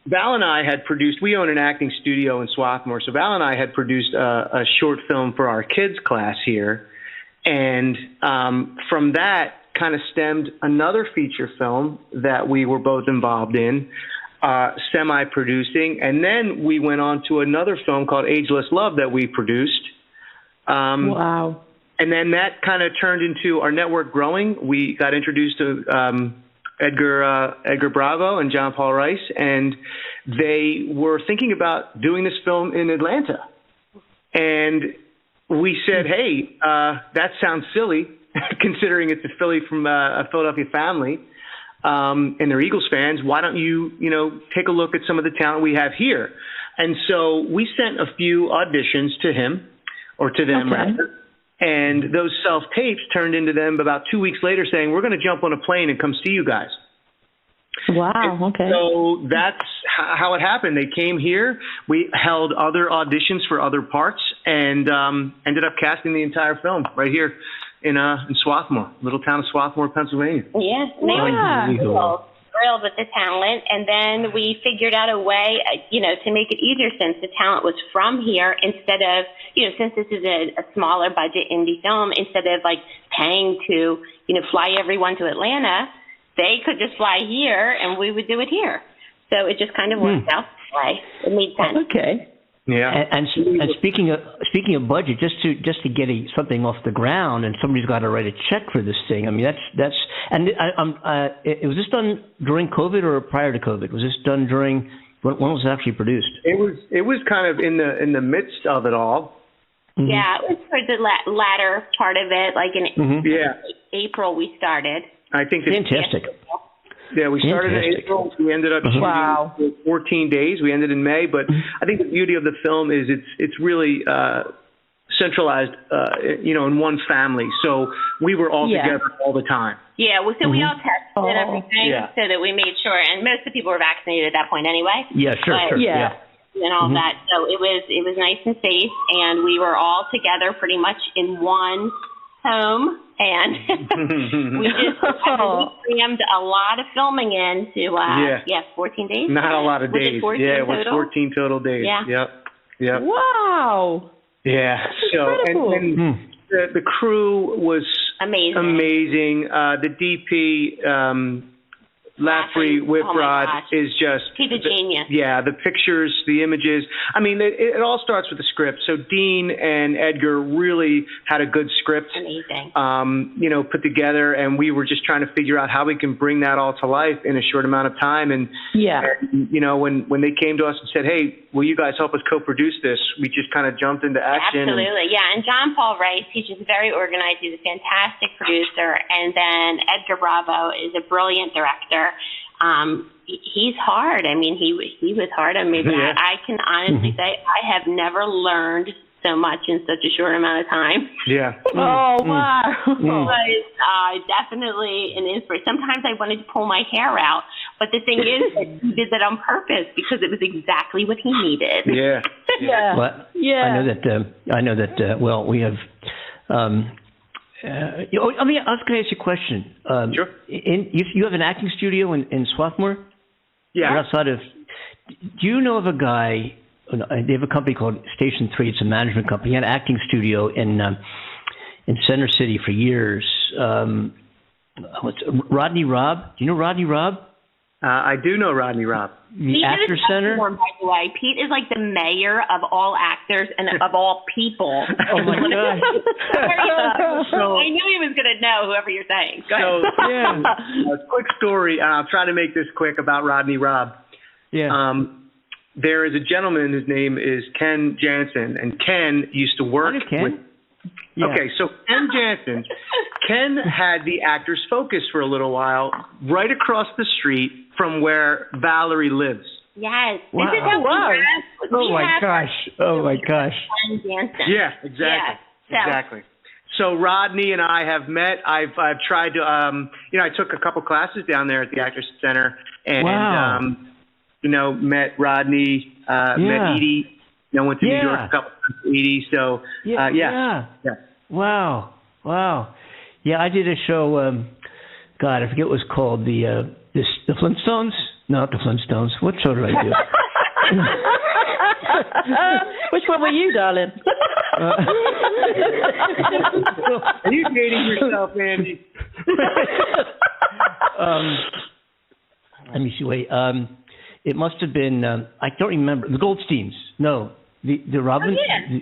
Val and I had produced, we own an acting studio in Swarthmore, so Val and I had produced a short film for our kids class here. And from that kind of stemmed another feature film that we were both involved in, semi-producing. And then we went on to another film called Ageless Love that we produced. Wow. And then that kind of turned into our network growing. We got introduced to Edgar Bravo and John Paul Rice, and they were thinking about doing this film in Atlanta. And we said, hey, that sounds silly, considering it's a Philadelphia family, and they're Eagles fans. Why don't you, take a look at some of the talent we have here? And so we sent a few auditions to him, or to them, rather. And those self-tapes turned into them about 2 weeks later saying, we're going to jump on a plane and come see you guys. Wow, okay. So that's how it happened. They came here. We held other auditions for other parts and ended up casting the entire film right here in Swarthmore, little town of Swarthmore, Pennsylvania. Yeah, they were thrilled with the talent, and then we figured out a way, to make it easier since the talent was from here, instead of, since this is a smaller budget indie film, instead of like paying to, fly everyone to Atlanta, they could just fly here and we would do it here. So it just kind of worked out that way. It made sense. Okay. Yeah. And speaking of budget, just to get something off the ground, and somebody's got to write a check for this thing. I mean, that's and was this done during COVID or prior to COVID? Was this done during when was it actually produced? It was kind of in the midst of it all. Yeah, it was towards the latter part of it, like in April we started. I think fantastic. Yeah, we started in April. We ended up shooting 14 days. We ended in May. But I think the beauty of the film is it's really centralized, in one family. So we were all together all the time. Yeah, so we all tested everything so that we made sure. And most of the people were vaccinated at that point anyway. Yeah, sure. Yeah. And all that. So it was nice and safe. And we were all together pretty much in one home, and we just crammed a lot of filming into 14 days. Not a lot of days. It it was 14 total days. Yeah. Yep. Wow. Yeah. And the crew was amazing. The DP Lafferty Whiprod is just... He's a genius. Yeah, the pictures, the images. I mean, it all starts with the script. So Dean and Edgar really had a good script. Amazing. Put together, and we were just trying to figure out how we can bring that all to life in a short amount of time. And, when they came to us and said, hey, will you guys help us co-produce this? We just kind of jumped into action. Absolutely, and John Paul Rice, he's just very organized. He's a fantastic producer. And then Edgar Bravo is a brilliant director. He's hard. I mean, he was hard on me, but I can honestly say I have never learned so much in such a short amount of time. Yeah. Oh, wow. It was definitely an inspiration. Sometimes I wanted to pull my hair out, but the thing is, he did that on purpose because it was exactly what he needed. Yeah. Well, I know that. Well, we have. I was going to ask you a question. Sure. You have an acting studio in Swarthmore? Yeah. You're outside of. Do you know of a guy? They have a company called Station 3. It's a management company. He had an acting studio in Center City for years. Rodney Robb. Do you know Rodney Robb? I do know Rodney Robb. The Actor Center? By the way, Pete is like the mayor of all actors and of all people. Oh, my God. I knew he was going to know whoever you're saying. Go ahead. A quick story. I'll try to make this quick about Rodney Robb. Yeah. There is a gentleman whose name is Ken Jansen, and Ken used to work with... Yeah. Okay, so Ken Jansen, Ken had the Actors Focus for a little while right across the street from where Valerie lives. Yes. Wow. This is how Oh, my gosh. Oh, my gosh. Yeah, exactly. Yeah. Exactly. So Rodney and I have met. I've tried to, I took a couple classes down there at the Actors Center and, met Rodney, met Edie. Went to New York a couple times with Edie. So, yeah. Wow. Yeah, I did a show, I forget what it was called, the Flintstones? No, not the Flintstones. What show did I do? Which one were you, darling? Are you dating yourself, Andy? Let me see, wait. It must have been, I don't remember, the Goldsteins. No, the Robin. Oh, yeah.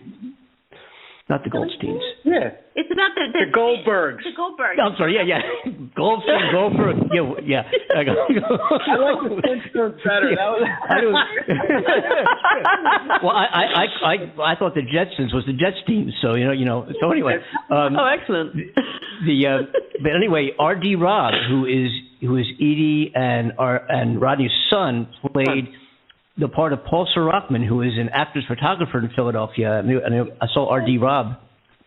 Not the Goldsteins. Yeah. It's about the Goldbergs. The Goldbergs. I'm sorry, yeah. Goldstein, Goldberg. Yeah. I like the Flintstones better. Well, I thought the Jetsons was the Jetsteins, so So anyway. Excellent. But anyway, R.D. Robb, who is Edie and Rodney's son, played the part of Paul Sorockman, who is an actor's photographer in Philadelphia. And I saw R.D. Robb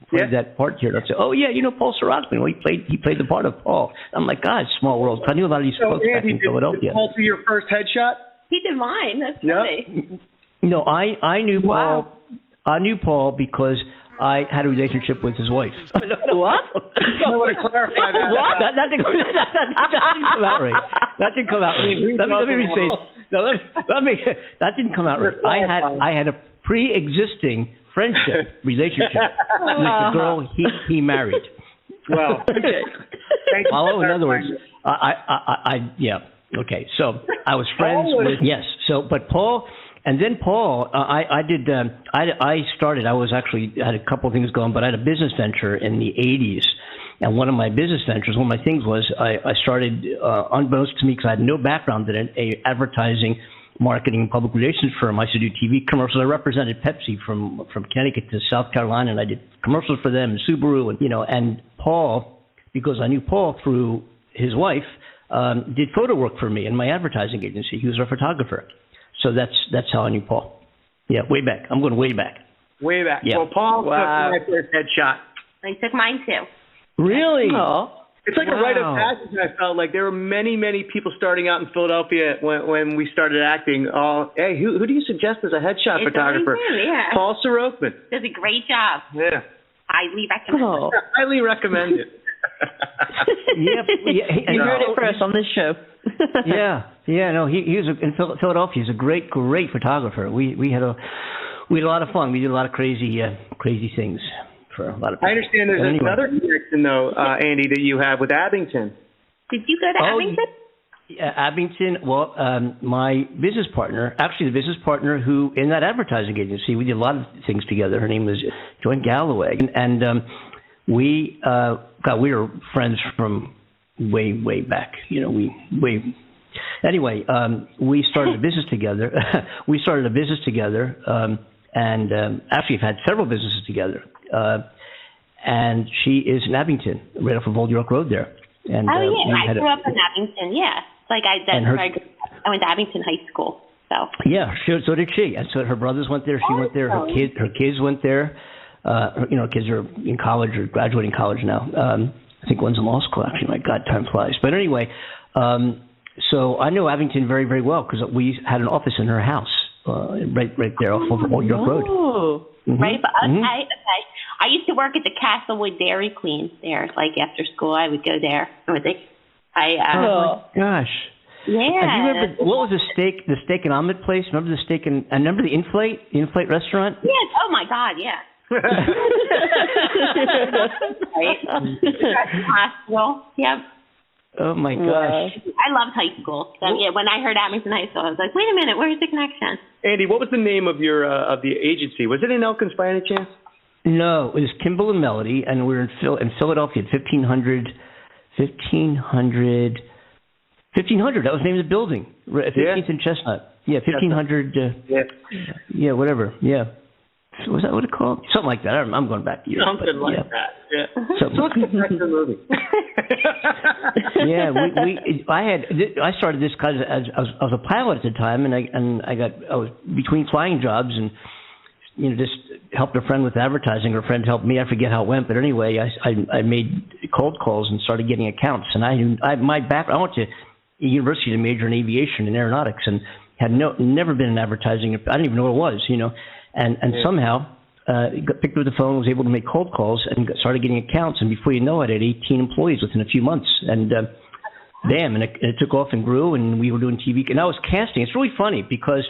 play that part here. I said, "Oh yeah, Paul Sorockman. Well, he played the part of Paul." I'm like, God, small world. I knew a lot of these folks back in Philadelphia. Did Paul do your first headshot? He did mine. That's funny. No, I knew Paul. I knew Paul because I had a relationship with his wife. What? I want to clarify that. What? That didn't come out right. That didn't come out right. Let me say. That didn't come out right. I had a pre-existing friendship relationship with the girl he married. Well, okay. Follow. In other words, okay. So I was friends with but Paul. And then Paul, I had a couple of things going, but I had a business venture in the 80s. And one of my things was I started, unbeknownst to me, because I had no background in it, a advertising, marketing, public relations firm. I used to do TV commercials. I represented Pepsi from Connecticut to South Carolina, and I did commercials for them, and Subaru, and Paul, because I knew Paul through his wife, did photo work for me in my advertising agency. He was a photographer. So that's how I knew Paul. Yeah, way back. I'm going way back. Way back. Yeah. Well, Paul took my first headshot. I took mine too. Really? Oh. It's like a rite of passage. I felt like there were many people starting out in Philadelphia when we started acting. Hey, who do you suggest as a headshot photographer? Yeah. Paul Sorockman. Does a great job. Yeah. Highly recommend. Oh. Highly recommend it. You heard it first on this show. No, he was in Philadelphia. He's a great photographer. We had a lot of fun. We did a lot of crazy things for a lot of people. I understand there's another connection though, Andy, that you have with Abington. Did you go to Abington? Yeah, Abington. Well, my business partner, actually the business partner who in that advertising agency, we did a lot of things together. Her name was Joan Galloway, and we were friends from way back. Anyway, we started a business together. And actually have had several businesses together. And she is in Abington, right off of Old York Road there. And, I grew up in Abington. Yeah, I went to Abington High School. So yeah, so did she. And so her brothers went there. She went there. Her kids went there. Kids are in college or graduating college now. I think one's in law school. Actually, my God, time flies. But anyway, so I know Abington very, very well because we had an office in her house, right there off of Old York Road. Oh, right. But okay. I used to work at the Castlewood Dairy Queen there. Like after school, I would go there. Oh gosh. Yeah. Do you remember what was the steak and omelet place? Remember the steak and remember the Inflate restaurant? Yes. Oh my God. Yeah. Right. Hospital. Yep. Oh my gosh! I loved high school. So, yeah, when I heard Abington High School, I was like, wait a minute, where's the connection? Andy, what was the name of your of the agency? Was it in Elkins by any chance? No, it was Kimball and Melody, and we were in Philadelphia at 1500. That was the name of the building. 15th and Chestnut. Yeah, 1500. Yeah, whatever. Yeah. Was that what it called? Something like that. I'm going back to years. Something like that. Yeah. So let's get back to the movie. Yeah, I started this because I was a pilot at the time, and I was between flying jobs, and just helped a friend with advertising. Her friend helped me. I forget how it went, but anyway, I made cold calls and started getting accounts. And I went to university to major in aviation and aeronautics, and had never been in advertising. I didn't even know what it was, And somehow got picked up the phone, was able to make cold calls, and started getting accounts. And before you know it, I had 18 employees within a few months. And bam, and it took off and grew, and we were doing TV. And I was casting. It's really funny because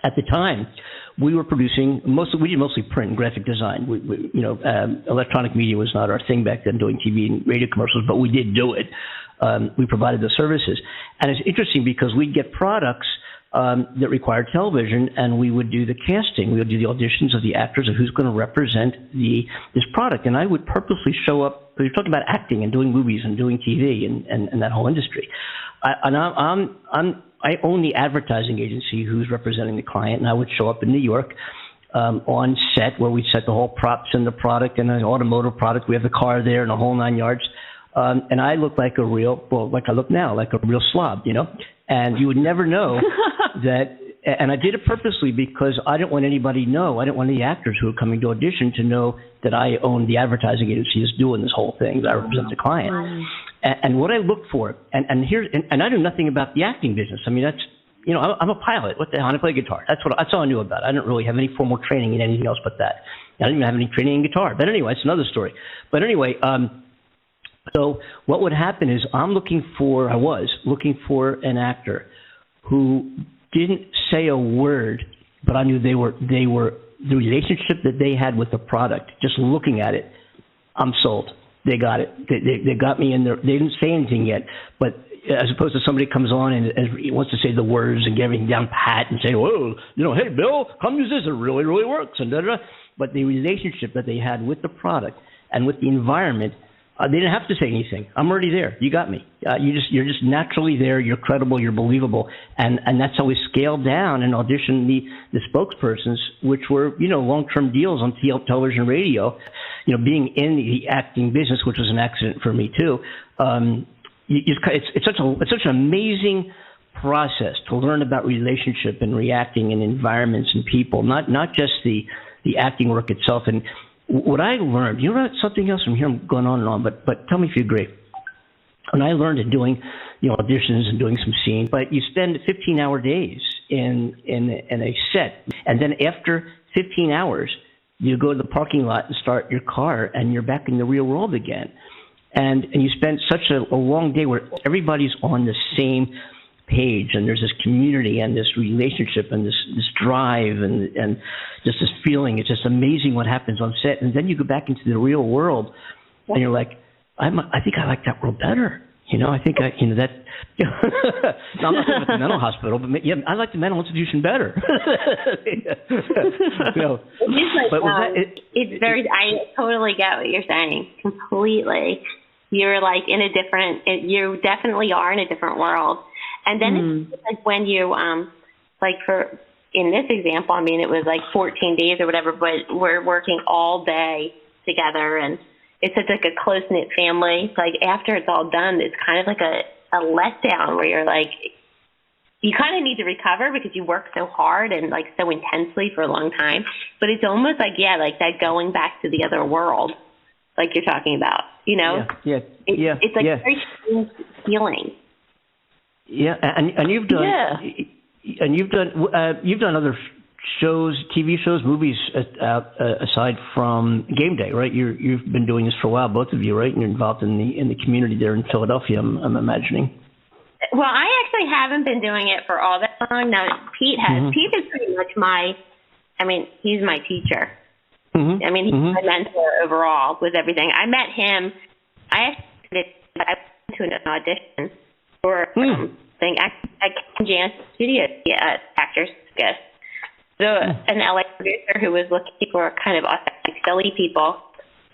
at the time we were producing we did mostly print and graphic design. Electronic media was not our thing back then, doing TV and radio commercials, but we did do it. We provided the services. And it's interesting because we'd get products that required television, and we would do the casting. We would do the auditions of the actors of who's going to represent this product. And I would purposely show up, because you're talking about acting and doing movies and doing TV and that whole industry. I own the advertising agency who's representing the client, and I would show up in New York on set where we'd set the whole props and the product and an automotive product. We have the car there and the whole 9 yards. And I look like like I look now, like a real slob, And you would never know that. And I did it purposely because I didn't want anybody to know. I didn't want any actors who were coming to audition to know that I owned the advertising agency that's doing this whole thing, that I represent the client. And what I look for, and I knew nothing about the acting business. I mean, that's, I'm a pilot. What the hell? I play guitar. That's all I knew about. I didn't really have any formal training in anything else but that. I didn't even have any training in guitar. But anyway, it's another story. But anyway, so what would happen is I was looking for an actor who didn't say a word, but I knew they were the relationship that they had with the product. Just looking at it, I'm sold. They got it. They got me in there. They didn't say anything yet, but as opposed to somebody comes on and wants to say the words and get everything down pat and say, "Whoa, hey Bill, come use this. It really, really works." And da-da-da. But the relationship that they had with the product and with the environment. They didn't have to say anything. I'm already there. You got me. You're just naturally there. You're credible. You're believable. And that's how we scaled down and auditioned the spokespersons, which were, long-term deals on television and radio. Being in the acting business, which was an accident for me too. It's such an amazing process to learn about relationship and reacting in environments and people, not just the acting work itself. And what I learned, something else from here, I'm going on and on, but tell me if you agree. When I learned in doing, auditions and doing some scenes, but you spend 15-hour days in a set, and then after 15 hours, you go to the parking lot and start your car, and you're back in the real world again. And you spend such a long day where everybody's on the same page, and there's this community and this relationship and this drive and just this feeling. It's just amazing what happens on set. And then you go back into the real world, and you're like, I think I like that world better. I think that. No, I'm not talking about the mental hospital, but yeah, I like the mental institution better. It's very. I totally get what you're saying completely. You're like in a different. You definitely are in a different world. And then it's like when you, in this example, I mean, it was like 14 days or whatever, but we're working all day together, and it's such like a close-knit family. Like after it's all done, it's kind of like a letdown where you're like, you kind of need to recover because you work so hard and like so intensely for a long time. But it's almost like, like that going back to the other world, like you're talking about, Yeah. It's like a very strange feeling. Yeah, and you've done other shows, TV shows, movies aside from Game Day, right? You've been doing this for a while, both of you, right? And you're involved in the community there in Philadelphia, I'm imagining. Well, I actually haven't been doing it for all that long. No, Pete has. Mm-hmm. Pete is pretty much he's my teacher. Mm-hmm. I mean, he's my mentor overall with everything. I met him. I went to to an audition for thing at Jan's Studio Actors Guest. So an LA producer who was looking for kind of authentic Philly people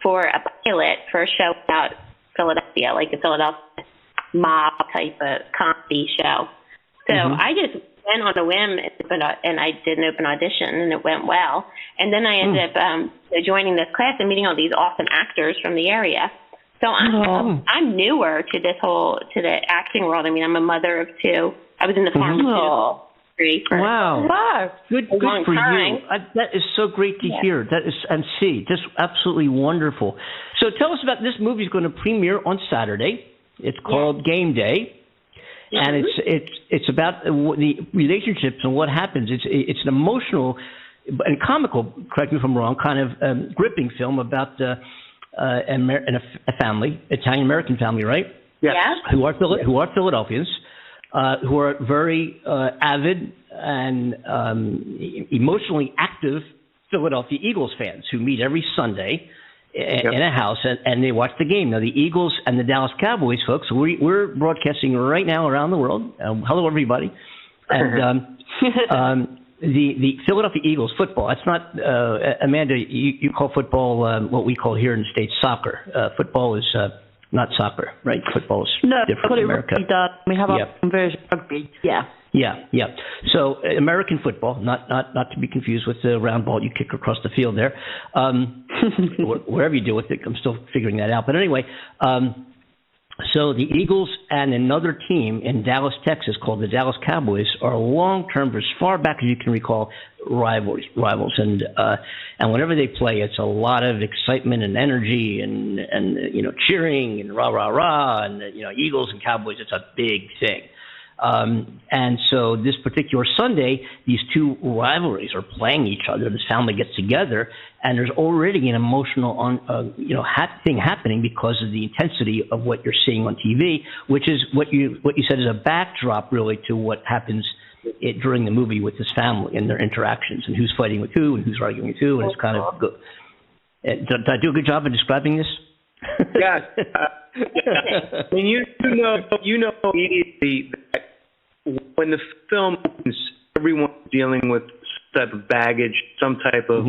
for a pilot for a show about Philadelphia, like a Philadelphia mob type of comedy show. So I just went on a whim and I did an open audition, and it went well. And then I ended up joining this class and meeting all these awesome actors from the area. So I'm newer to the acting world. I mean, I'm a mother of two. I was in the pharmaceutical industry for Good a long for time. you. That is so great to hear. That is, and see, just absolutely wonderful. So tell us about this movie. Is going to premiere on Saturday. It's called Game Day. And it's about the relationships and what happens. It's an emotional and comical, correct me if I'm wrong, kind of gripping film about a family, Italian-American family, right? Yes. Who are Philadelphians, who are very avid and emotionally active Philadelphia Eagles fans who meet every Sunday in a house, and they watch the game. Now, the Eagles and the Dallas Cowboys, folks, we're broadcasting right now around the world. Hello, everybody. And the Philadelphia Eagles football, it's not, Amanda, you call football what we call here in the States soccer. Football is not soccer, right? Football is different in America. We have our conversion rugby. Yeah. So American football, not to be confused with the round ball you kick across the field there. Wherever you do with it, I'm still figuring that out. But anyway, so the Eagles and another team in Dallas, Texas, called the Dallas Cowboys, are long-term, as far back as you can recall, rivals. And whenever they play, it's a lot of excitement and energy and cheering and rah rah rah, and Eagles and Cowboys. It's a big thing. And so this particular Sunday, these two rivalries are playing each other. This family gets together, and there's already an emotional, thing happening because of the intensity of what you're seeing on TV, which is what you said is a backdrop really to what happens during the movie with this family and their interactions and who's fighting with who and who's arguing with who, and it's kind of good. Did I do a good job of describing this? Yes. I mean, you know immediately that when the film opens, everyone's dealing with some type of baggage, some type of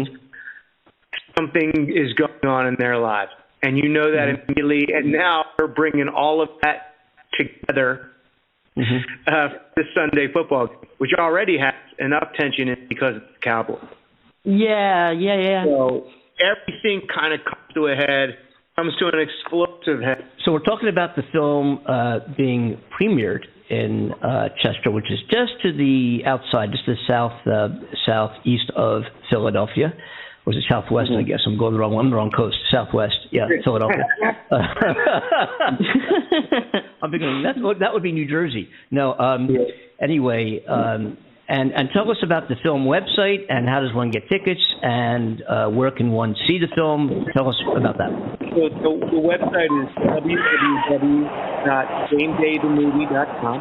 something is going on in their lives, and you know that immediately. And now we're bringing all of that together for this Sunday football, which already has enough tension in it because it's the Cowboys. Yeah. So everything kind of comes to a head. Comes to an explosive head. So we're talking about the film being premiered in Chester, which is just to the outside, just the southeast of Philadelphia. Or is it southwest, I guess? I'm on the wrong coast. Southwest, Philadelphia. I'm thinking that would be New Jersey. No, anyway, and tell us about the film website and how does one get tickets and where can one see the film? Tell us about that. So the website is www.gamedaythemovie.com.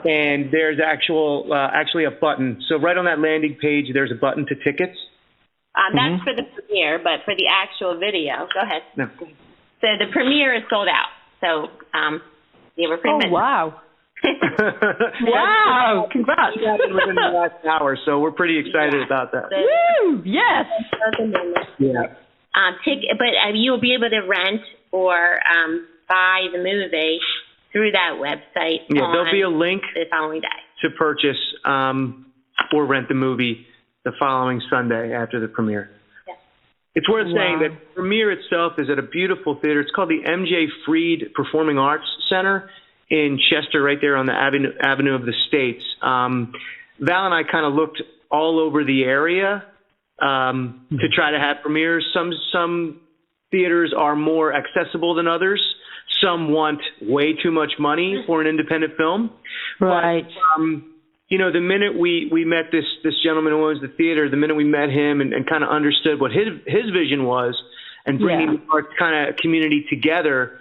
And there's actually a button. So right on that landing page, there's a button to tickets. That's for the premiere, but for the actual video, go ahead. No. So the premiere is sold out. So we're pretty much. Wow. Wow! Congrats! Within the last hour, so we're pretty excited about that. Woo! Yes. But you'll be able to rent or buy the movie through that website. Yeah, there'll be a link the following day to purchase or rent the movie the following Sunday after the premiere. Yeah. It's worth saying that the premiere itself is at a beautiful theater. It's called the M.J. Freed Performing Arts Center in Chester, right there on the Avenue of the States. Val and I kind of looked all over the area to try to have premieres. Some theaters are more accessible than others. Some want way too much money for an independent film. Right. But, the minute we met this gentleman who owns the theater, the minute we met him and kind of understood what his vision was and bringing our kind of community together,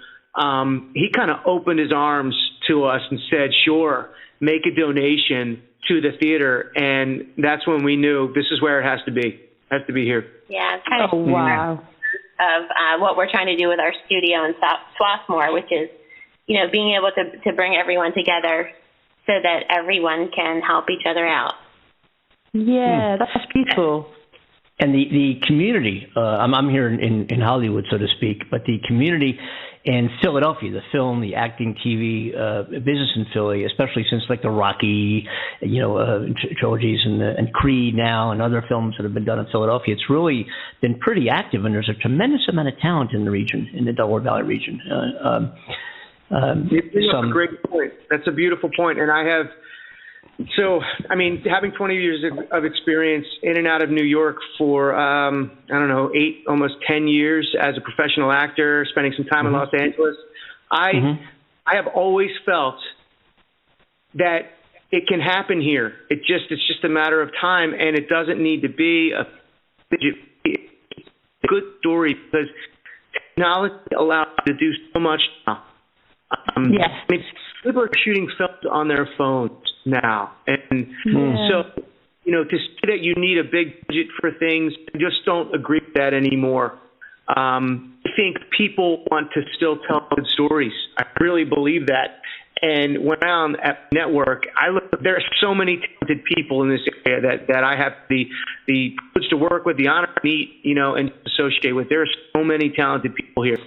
he kind of opened his arms to us and said, sure, make a donation to the theater. And that's when we knew this is where it has to be. It has to be here. Yeah. It's kind of wow. of what we're trying to do with our studio in Swarthmore, which is, being able to bring everyone together so that everyone can help each other out. Yeah, that's beautiful. And the community, I'm here in Hollywood, so to speak, but the community in Philadelphia, the film, the acting, TV business in Philly, especially since like the Rocky, trilogies and Creed now and other films that have been done in Philadelphia, it's really been pretty active, and there's a tremendous amount of talent in the region, in the Delaware Valley region. You bring up a great point. That's a beautiful point, and having 20 years of experience in and out of New York for, 8, almost 10 years as a professional actor, spending some time in Los Angeles, I have always felt that it can happen here. It's just a matter of time, and it doesn't need to be a good story, because technology allows you to do so much now. Yes. People are shooting films on their phones now, and so to say that you need a big budget for things, I just don't agree with that anymore. I think people want to still tell good stories. I really believe that. And when I'm at network, there are so many talented people in this area that I have the privilege to work with, the honor to meet, and associate with. There are so many talented people here.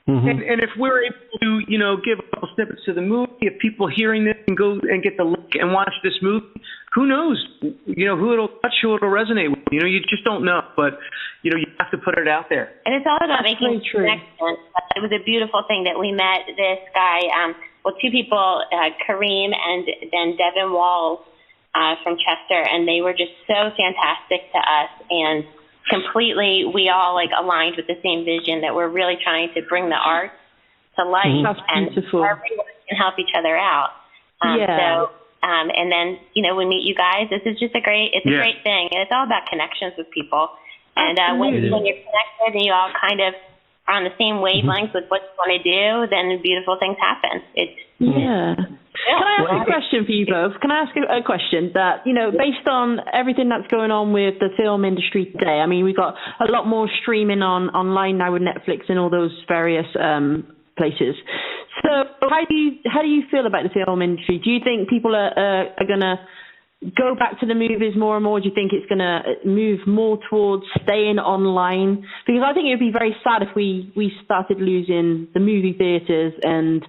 And if we're able to, give a couple snippets to the movie, if people hearing this and go and get the link and watch this movie, who knows, who it'll touch, who it'll resonate with. You just don't know, but, you have to put it out there. And it's all about making connections. It was a beautiful thing that we met this guy, two people, Kareem and then Devin Walls from Chester, and they were just so fantastic to us, and completely, we all aligned with the same vision that we're really trying to bring the arts to life, and everyone can help each other out. So, and then we meet you guys. This is just a great thing, and it's all about connections with people. And when you're connected and you all kind of are on the same wavelength with what you want to do, then beautiful things happen. Can I ask a question for you both? Can I ask a question that, based on everything that's going on with the film industry today, we've got a lot more streaming online now with Netflix and all those various places. So how do you feel about the film industry? Do you think people are going to go back to the movies more and more? Do you think it's going to move more towards staying online? Because I think it would be very sad if we started losing the movie theaters and,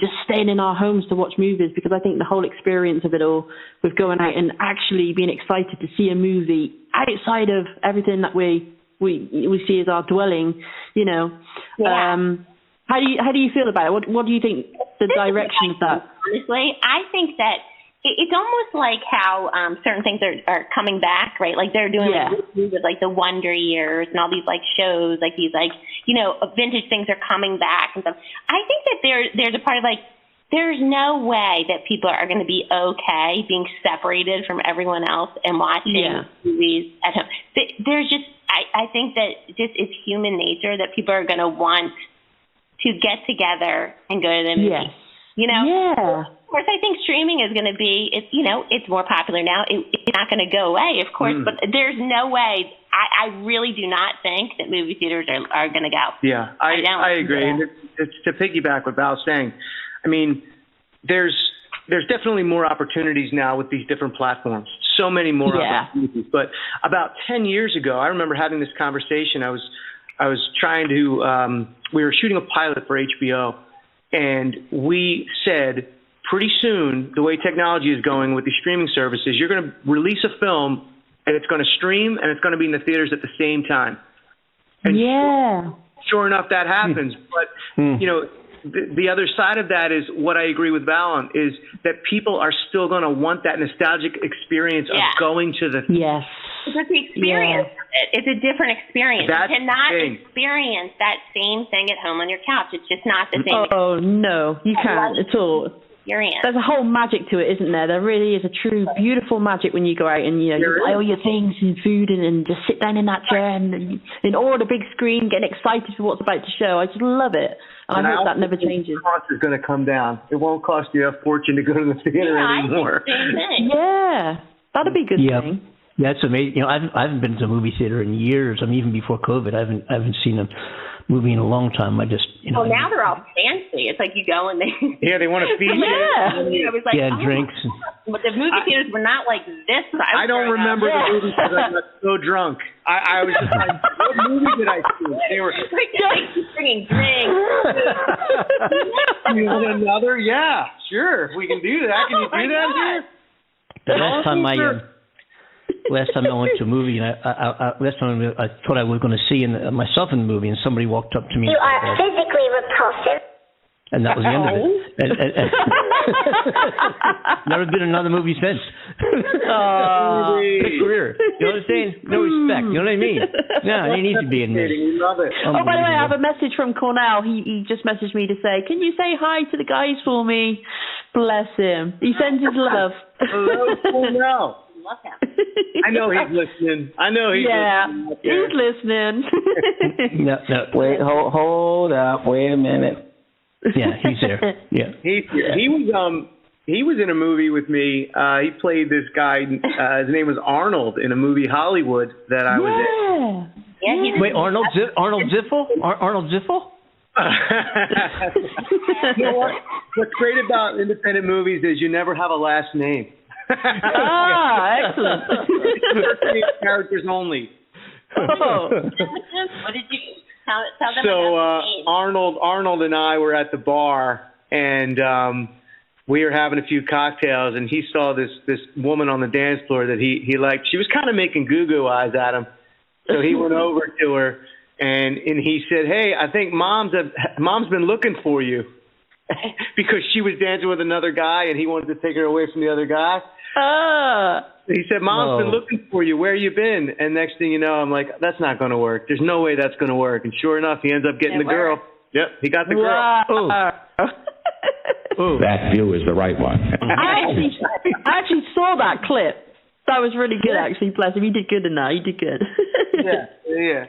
just staying in our homes to watch movies, because I think the whole experience of it all, with going out and actually being excited to see a movie outside of everything that we see as our dwelling, how do you feel about it? What do you think the direction of that? Honestly, I think that it's almost like how certain things are coming back, right? Like they're doing with the Wonder Years and all these shows, these vintage things are coming back and stuff. I think that there's a part of there's no way that people are going to be okay being separated from everyone else and watching movies at home. There's just I think that just it's human nature that people are going to want to get together and go to the movies. Of course, I think streaming is going to be, it's more popular now. It's not going to go away, of course, but there's no way. I really do not think that movie theaters are going to go. Yeah, I agree. And to piggyback what Val's saying, there's definitely more opportunities now with these different platforms. So many more opportunities. But about 10 years ago, I remember having this conversation. I was trying to, we were shooting a pilot for HBO, and we said, pretty soon, the way technology is going with these streaming services, you're going to release a film, and it's going to stream, and it's going to be in the theaters at the same time. And sure enough, that happens. But, the other side of that is what I agree with Val on, is that people are still going to want that nostalgic experience of going to the Yes. Because the experience of it, it's a different experience. You cannot experience that same thing at home on your couch. It's just not the same. Oh, no, you can't at all. Experience. There's a whole magic to it, isn't there? There really is a true, beautiful magic when you go out and you buy all your things and food and just sit down in that chair and in awe of the big screen, getting excited for what's about to show. I just love it. And I hope that never changes. The cost is going to come down. It won't cost you a fortune to go to the theater anymore. I think the same thing. Yeah, that'd be a good thing. That's amazing. You know, I haven't been to a movie theater in years. I mean, even before COVID, I haven't seen a movie in a long time. I just, you know. Well, now they're all fancy. It's like you go and they. Yeah, they want to feed you. I was like, drinks. But the movie theaters were not like this. I don't remember the movie because I got so drunk. I was just like, what movie did I see? They were bringing drinks. You want another? Yeah, sure. We can do that. Can you do that here? The last time I went to a movie, and last time I thought I was going to see myself in the movie, and somebody walked up to me. You are physically repulsive. And that was the end of it. Never been another movie since. Good career. You know what I'm saying? No respect. You know what I mean? No, you need to be in this. We love it. Oh, by the way, I have a message from Cornell. He just messaged me to say, can you say hi to the guys for me? Bless him. He sends his love. Hello, Cornell. Love him. I know he's listening. He's listening. No. Wait, hold up. Wait a minute. Yeah, he's there. Yeah. He was in a movie with me. He played this guy. His name was Arnold in a movie Hollywood that I was in. Yeah. Wait, Arnold Ziffel? Arnold Ziffel? You know what? What's great about independent movies is you never have a last name. Excellent. Characters only. Oh. What did you tell them? So Arnold and I were at the bar, and we were having a few cocktails, and he saw this woman on the dance floor that he liked. She was kind of making goo-goo eyes at him, so he went over to her, and he said, "Hey, I think Mom's been looking for you," because she was dancing with another guy, and he wanted to take her away from the other guy. He said, "Mom's been looking for you. Where you been?" And next thing you know, I'm like, "That's not going to work. There's no way that's going to work." And sure enough, he ends up getting the girl. Yep, he got the girl. Ooh. That view is the right one. I actually saw that clip. That was really good, actually. Bless him. He did good in that. He did good. Yeah.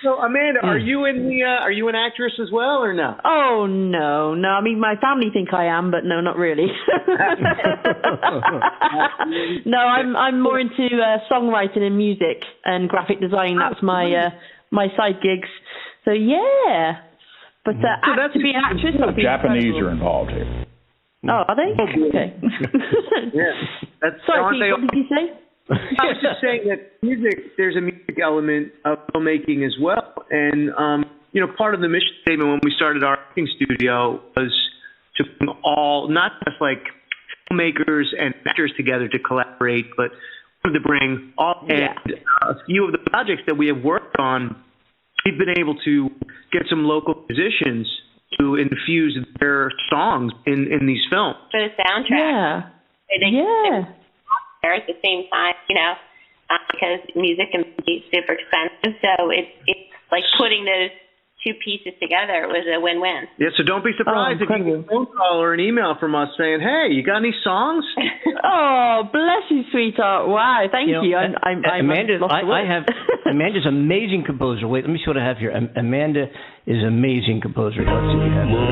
So, Amanda, are you an actress as well, or no? Oh, no. I mean, my family think I am, but no, not really. No, I'm more into songwriting and music and graphic design. That's my side gigs. So, yeah. But to be an actress, the Japanese are involved here. Oh, are they? Okay. Yeah. Sorry, Pete, what did you say? I was just saying that there's a music element of filmmaking as well. And, part of the mission statement when we started our acting studio was to bring not just like filmmakers and actors together to collaborate, but to bring all and a few of the projects that we have worked on. We've been able to get some local musicians to infuse their songs in these films. For the soundtrack. Yeah. There at the same time, because music can be super expensive. So it's like putting those two pieces together was a win-win. Yeah, so don't be surprised if you get a phone call or an email from us saying, "Hey, you got any songs?" Oh, bless you, sweetheart. Wow, thank you. Amanda's an amazing composer. Wait, let me see what I have here. Amanda is an amazing composer. Let's see what we have here.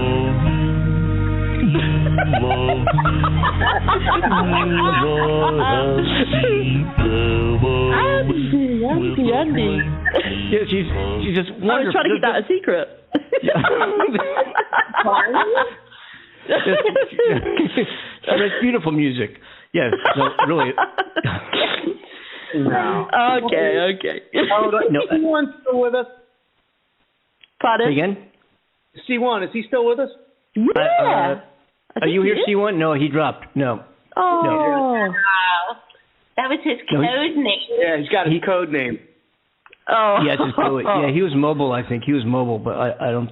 Andy. Yeah, she's just wonderful. I was trying to keep that a secret. She makes beautiful music. Yes, so really. No. Okay. No. C1 still with us? Pardon? Say again? C1, is he still with us? Yeah. Are you here, C1? No, he dropped. No. Oh. No. Wow. That was his code name. Yeah, he's got his code name. Oh. Yeah, it's his code. Yeah, he was mobile. I think he was mobile, but I don't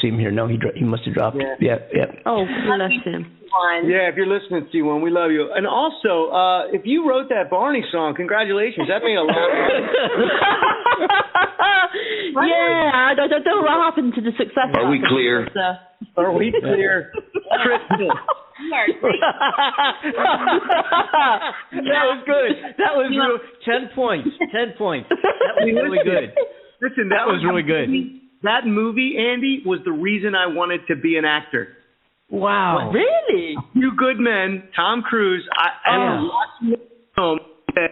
see him here. No, he must have dropped. Yeah. Oh, bless him. Yeah, if you're listening, C1, we love you. And also, if you wrote that Barney song, congratulations. That made a lot of money. Yeah, I don't know what happened to the success. Are we clear? Are we clear? Crystal. That was good. That was real. 10 points. 10 points. That was really good. Listen, that was really good. That movie, Andy, was the reason I wanted to be an actor. Wow. Really? A Few Good Men, Tom Cruise. I was watching the film that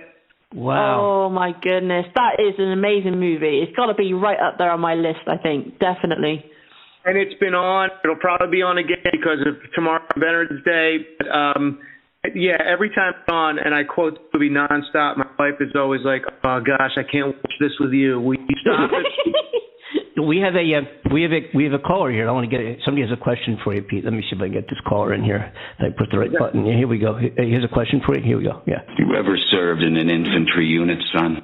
Wow. Oh, my goodness. That is an amazing movie. It's got to be right up there on my list, I think. Definitely. And it's been on. It'll probably be on again because of tomorrow, Veterans Day. But, yeah, every time it's on, and I quote the movie nonstop, my wife is always like, "Oh gosh, I can't watch this with you. Will you stop it?" We have a caller here. I want to get somebody has a question for you, Pete. Let me see if I can get this caller in here. If I put the right button. Yeah, here we go. Here's a question for you. Here we go. Yeah. You ever served in an infantry unit, son?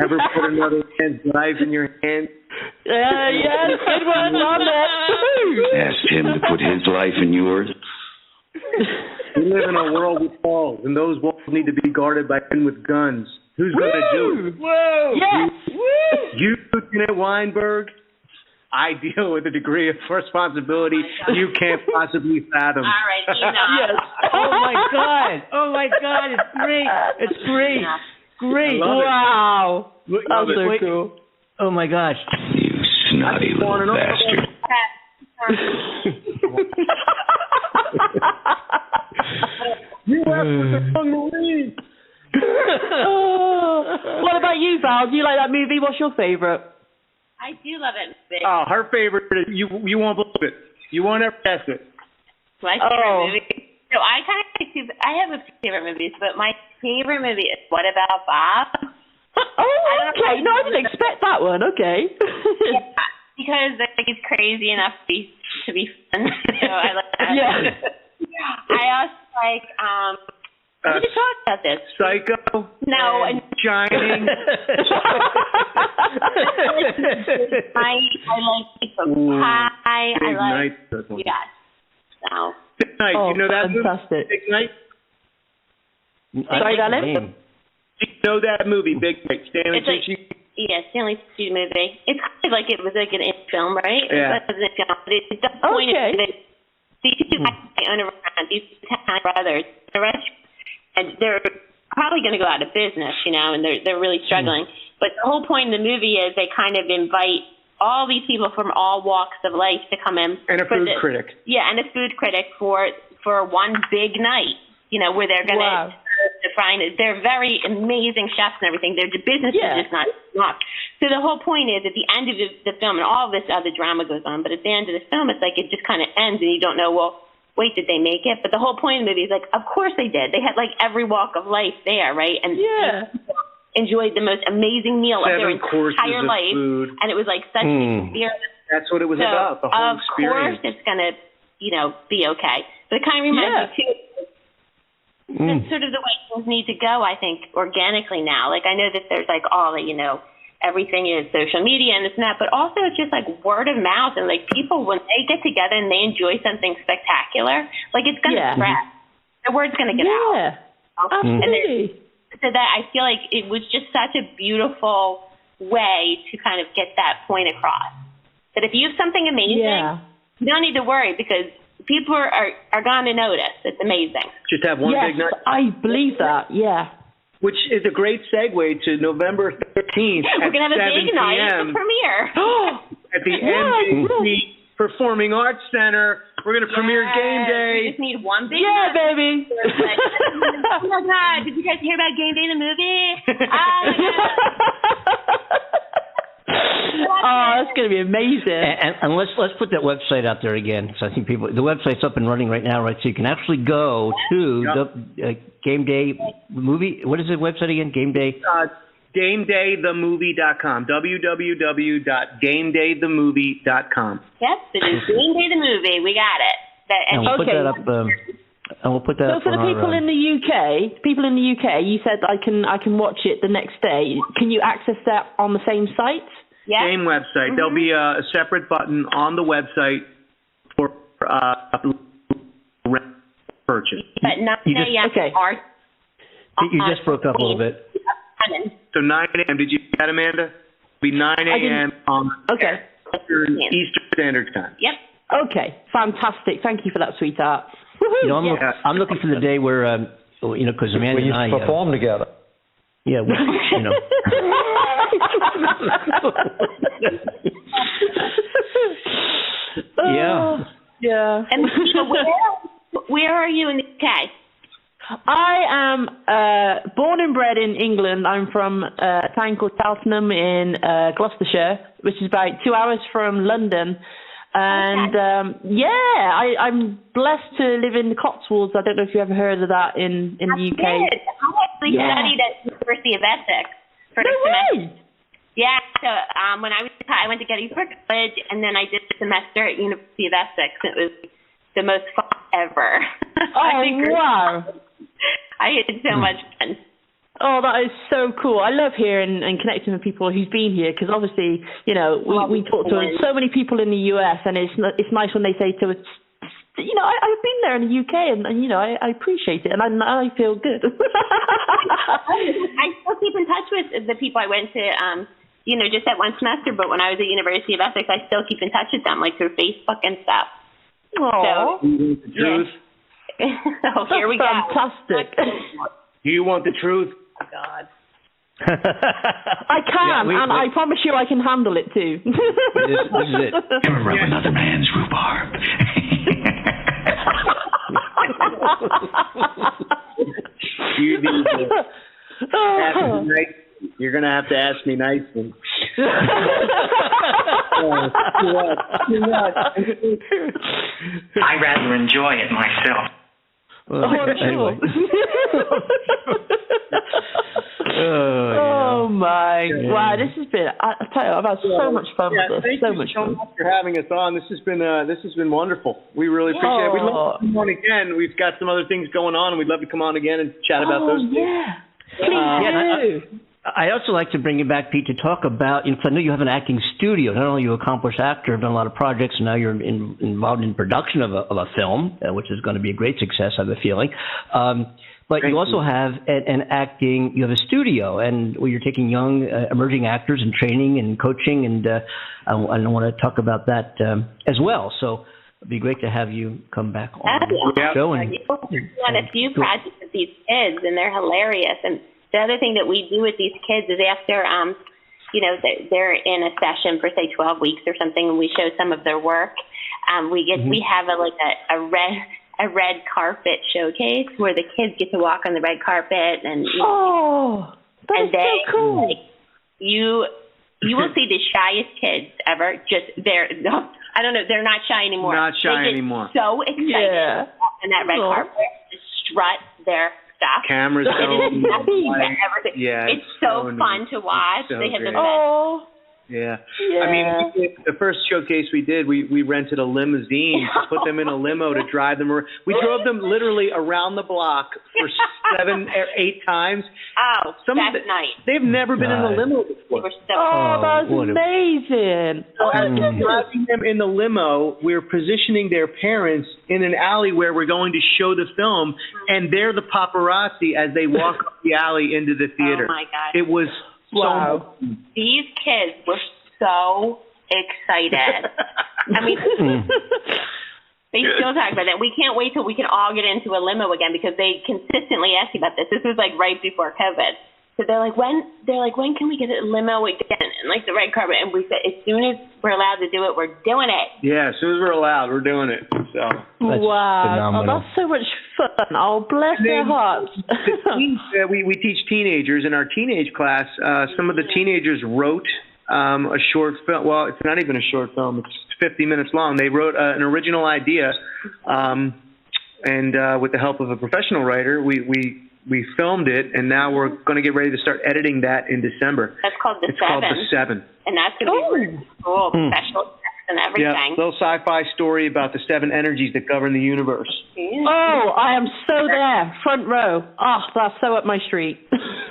Ever put another man's life in your hand? Yes, good one on that. Asked him to put his life in yours? We live in a world with walls, and those walls need to be guarded by men with guns. Who's going to do it? Whoa! Yes! You, Lieutenant Weinberg, I deal with a degree of responsibility you can't possibly fathom. All right, enough. Yes. Oh my God! It's great. It's great. Great. Wow. That's so cool. Oh my gosh. You snotty little bastard. You asked for the wrong Marine. What about you, Val? Do you like that movie? What's your favorite? I do love it. Oh, her favorite. You won't believe it. You won't ever guess it. My favorite movie. So I have a few favorite movies, but my favorite movie is What About Bob? Oh, okay. No, I didn't expect that one. Okay. Yeah, because he's crazy enough to be fun. So I like that. Yeah. I also like. We did talk about this. Psycho. No, and Shining. I like Pie. Big Night. Yes. So. Big Night. Oh, you know that fantastic. movie? Big Night. Sorry, darling. You know that movie, Big Night? Stanley Tucci. Stanley Tucci movie. It's kind of like it was like an film, right? Yeah. It wasn't a film, but it's the point of it. These two guys own a restaurant. These Italian brothers, the restaurant, and they're probably going to go out of business, and they're really struggling. But the whole point of the movie is they kind of invite all these people from all walks of life to come in. And a food critic. Yeah, and a food critic for one big night, where they're going to find it. They're very amazing chefs and everything. Their business is just not enough. So the whole point is at the end of the film, and all this other drama goes on, but at the end of the film, it's like it just kind of ends and you don't know, well, wait, did they make it? But the whole point of the movie is like, of course they did. They had like every walk of life there, right? And enjoyed the most amazing meal of their entire life. Food. And it was like such an experience. That's what it was about, the whole experience. Of course it's going to, be okay. But it kind of reminds me too, that's sort of the way things need to go, I think, organically now. Like I know that there's like all the, everything is social media and this and that, but also it's just like word of mouth and like people, when they get together and they enjoy something spectacular, like it's going to spread. The word's going to get out. Yeah, absolutely. So that I feel like it was just such a beautiful way to kind of get that point across. That if you have something amazing, you don't need to worry because people are going to notice. It's amazing. Just have one big night. I believe that, Which is a great segue to November 13th. We're going to have a big night at the premiere. At the McAdoo Performing Arts Center. We're going to premiere Game Day. We just need one big night. Baby. Oh, my God. Did you guys hear about Game Day, the movie? Oh, my God. Oh, that's going to be amazing. And let's put that website out there again. So I think the website's up and running right now, right? So you can actually go to the Game Day movie. What is the website again? Game Day? GameDayTheMovie.com. www.GameDayTheMovie.com. Yep, it is Game Day the movie. We got it. And we'll put that up. And we'll put that up. So for the people in the UK, you said I can watch it the next day. Can you access that on the same site? Yeah. Same website. There'll be a separate button on the website for purchase. But not today yet. Okay. You just broke up a little bit. So 9 a.m. Did you get that, Amanda? It'll be 9 a.m. on Eastern Standard Time. Yep. Okay. Fantastic. Thank you for that, sweetheart. I'm looking for the day where, because Amanda and I perform together. Yeah, Yeah. And where are you in the UK? I am born and bred in England. I'm from a town called Cheltenham in Gloucestershire, which is about 2 hours from London. And I'm blessed to live in the Cotswolds. I don't know if you ever heard of that in the UK. I actually studied at the University of Essex for a semester. Yeah, so when I went to Gettysburg College, and then I did a semester at University of Essex. It was the most fun ever. Oh, wow. I had so much fun. Oh, that is so cool. I love hearing and connecting with people who's been here, because obviously, you know, we talk to so many people in the US, and it's nice when they say to us, you know, I've been there in the UK, and you know, I appreciate it, and I feel good. I still keep in touch with the people I went to, you know, just that one semester, but when I was at University of Essex, I still keep in touch with them, like through Facebook and stuff. Aww. So, the truth? So here we go. Fantastic. Do you want the truth? Oh, God. I can, and I promise you I can handle it too. This is it. Never rub another man's rhubarb. You're going to have to ask me nicely. I rather enjoy it myself. Anyway. Oh my! Wow, this has been. I tell you, I've had so much fun with this. Thank so you much so fun. much for having us on. This has been wonderful. We really appreciate it. We'd love to come on again. We've got some other things going on, and we'd love to come on again and chat about those things. Please do. I also like to bring you back, Pete, to talk about, you know, 'cause I know you have an acting studio. Not only are you an accomplished actor, have done a lot of projects, and now you're involved in production of a film, which is going to be a great success, I have a feeling. But you also have an acting, you have a studio, and where you're taking young, emerging actors and training and coaching, and I want to talk about that as well. So it'd be great to have you come back on the show. And You've done a few projects with these kids, and they're hilarious. And the other thing that we do with these kids is after, you know, they're in a session for, say, 12 weeks or something, and we show some of their work. We have a red carpet showcase where the kids get to walk on the red carpet, and that's so cool. Like, you will see the shyest kids ever. I don't know, they're not shy anymore. Not shy they get anymore. So excited on that red carpet to strut their stuff. Cameras going. It's so fun to watch. So they have great. the best. Yeah. I mean, the first showcase we did, we rented a limousine to put them in a limo to drive them around. We drove them literally around the block for 7 or 8 times. Oh, that's nice. They've never been in a limo before. That's amazing. So as we're driving them in the limo, we're positioning their parents in an alley where we're going to show the film, and they're the paparazzi as they walk up the alley into the theater. Oh, my God. It was wow. These kids were so excited. I mean, they still talk about that. We can't wait till we can all get into a limo again, because they consistently ask you about this. This was like right before COVID. So they're like, when can we get a limo again? And like the red carpet. And we said, as soon as we're allowed to do it, we're doing it. Yeah, as soon as we're allowed, we're doing it. So wow. Oh, that's so much fun. Oh, bless their hearts. We teach teenagers in our teenage class. Some of the teenagers wrote a short film. Well, it's not even a short film. It's 50 minutes long. They wrote an original idea, and with the help of a professional writer, we filmed it, and now we're going to get ready to start editing that in December. That's called The Seven. It's called The Seven. And that's going to be really cool, special effects and everything. Yeah, little sci-fi story about the 7 energies that govern the universe. Oh, I am so there, front row. Oh, that's so up my street.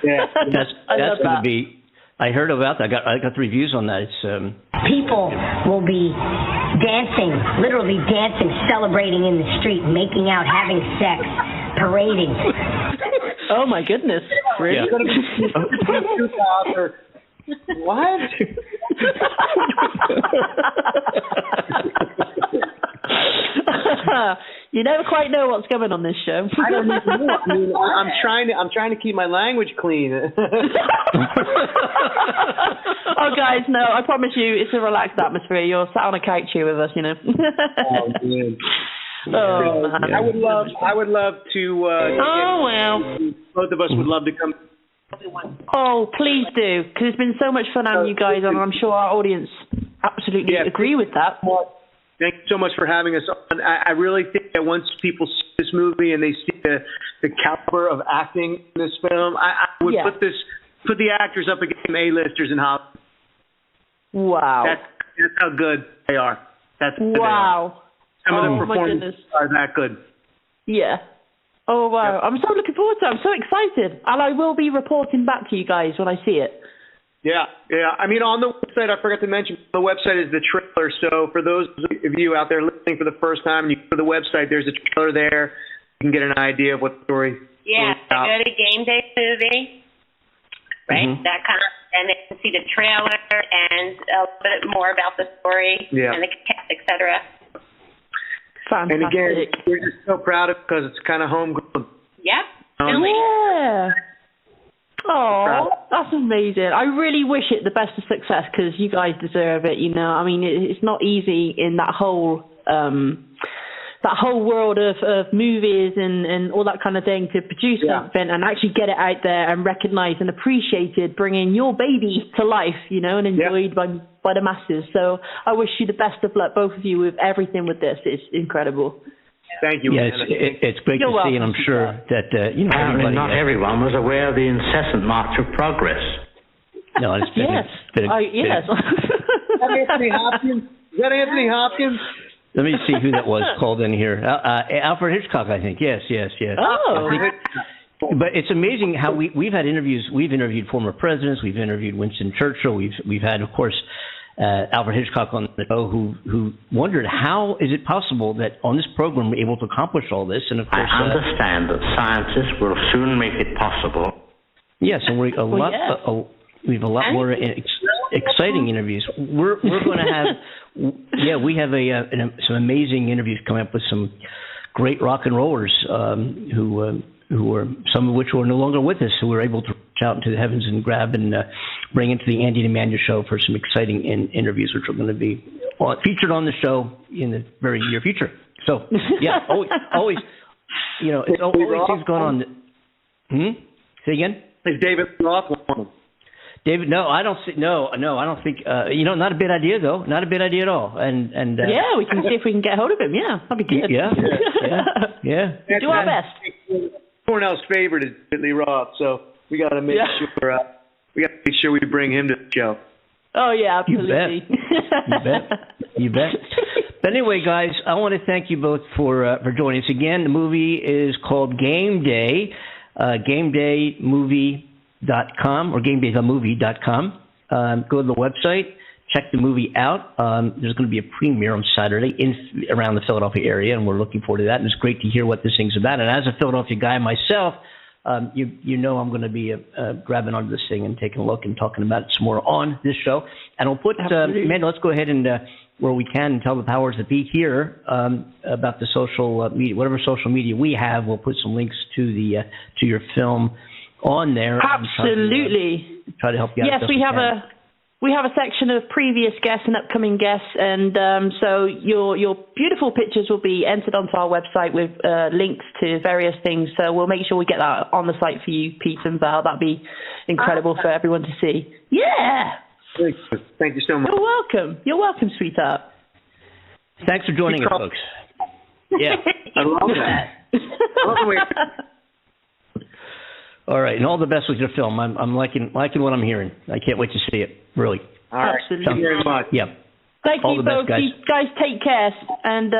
Yeah, that's going to be. I heard about that. I got the reviews on that. It's people will be dancing, literally dancing, celebrating in the street, making out, having sex, parading. Oh my goodness! Really? Yeah. What? You never quite know what's coming on this show. I don't even know. I mean, I'm trying to keep my language clean. Oh, guys, no, I promise you, it's a relaxed atmosphere. You're sat on a couch here with us, you know. Oh, man. I would love to. Both of us would love to come. Oh, please do, because it's been so much fun having you guys on. I'm sure our audience absolutely agree with that. Thank you so much for having us on. I really think that once people see this movie and they see the caliber of acting in this film, I would put the actors up against A-listers in Hollywood. Wow. That's how good they are. That's wow. Some of the performances are that good. Yeah. Oh, wow. Yep. I'm so looking forward to it. I'm so excited. And I will be reporting back to you guys when I see it. Yeah. I mean, on the website, I forgot to mention, the website is the trailer. So for those of you out there listening for the first time, and you go to the website, there's a trailer there. You can get an idea of what the story is about. Go to GameDay movie, right? That kind of, and they can see the trailer and a little bit more about the story and the cast, etc. Fantastic. And again, we're just so proud of it because it's kind of homegrown. Yep. Yeah. Oh, that's amazing. I really wish it the best of success because you guys deserve it, you know. I mean, it's not easy in that whole world of movies and all that kind of thing to produce something and actually get it out there and recognized and appreciated, bringing your baby to life, you know, and enjoyed by the masses. So I wish you the best of luck, both of you, with everything with this. It's incredible. Thank you. Yeah, it's great to see, and I'm sure that apparently not everyone was aware of the incessant march of progress. No, it's been, yes. Anthony Hopkins. Is that Anthony Hopkins? Let me see who that was called in here. Alfred Hitchcock, I think. Yes. Oh. But it's amazing how we've had interviews. We've interviewed former presidents. We've interviewed Winston Churchill. We've had, of course, Alfred Hitchcock on the show, who wondered how is it possible that on this program we're able to accomplish all this. And of course, I understand that scientists will soon make it possible. Yes, and we have a lot more exciting interviews. We're going to have we have some amazing interviews coming up with some great rock and rollers who are, some of which are no longer with us, who we're able to reach out into the heavens and grab and bring into the Andy and Amanda show for some exciting interviews, which are going to be featured on the show in the very near future. So, always, you know, it's always things going on. Say again? Is David Roth one of them? David, no, I don't think. No, I don't think. Not a bad idea though. Not a bad idea at all. And we can see if we can get hold of him. Yeah, that'd be good. Yeah. Do our best. Cornell's favorite is David Roth, so we got to make sure we bring him to the show. Oh yeah, absolutely. You bet. But anyway, guys, I want to thank you both for joining us again. The movie is called Game Day. GameDayMovie.com or GameDayTheMovie.com. Go to the website, check the movie out. There's going to be a premiere on Saturday around the Philadelphia area, and we're looking forward to that. And it's great to hear what this thing's about. And as a Philadelphia guy myself, you know I'm going to be grabbing onto this thing and taking a look and talking about it some more on this show. And I'll put Amanda, let's go ahead and where we can tell the powers that be here about the social media, whatever social media we have. We'll put some links to your film on there. Absolutely. Try to help you out. Yes, we have a section of previous guests and upcoming guests, and so your beautiful pictures will be entered onto our website with links to various things. So we'll make sure we get that on the site for you, Pete and Val. That'd be incredible for everyone to see. Yeah. Thank you so much. You're welcome, sweetheart. Thanks for joining us, folks. Yeah. I love that. All right, and all the best with your film. I'm liking what I'm hearing. I can't wait to see it. Really. All right. Absolutely. Thank you very much. Yeah. Thank all you the both. best, guys. You guys take care, and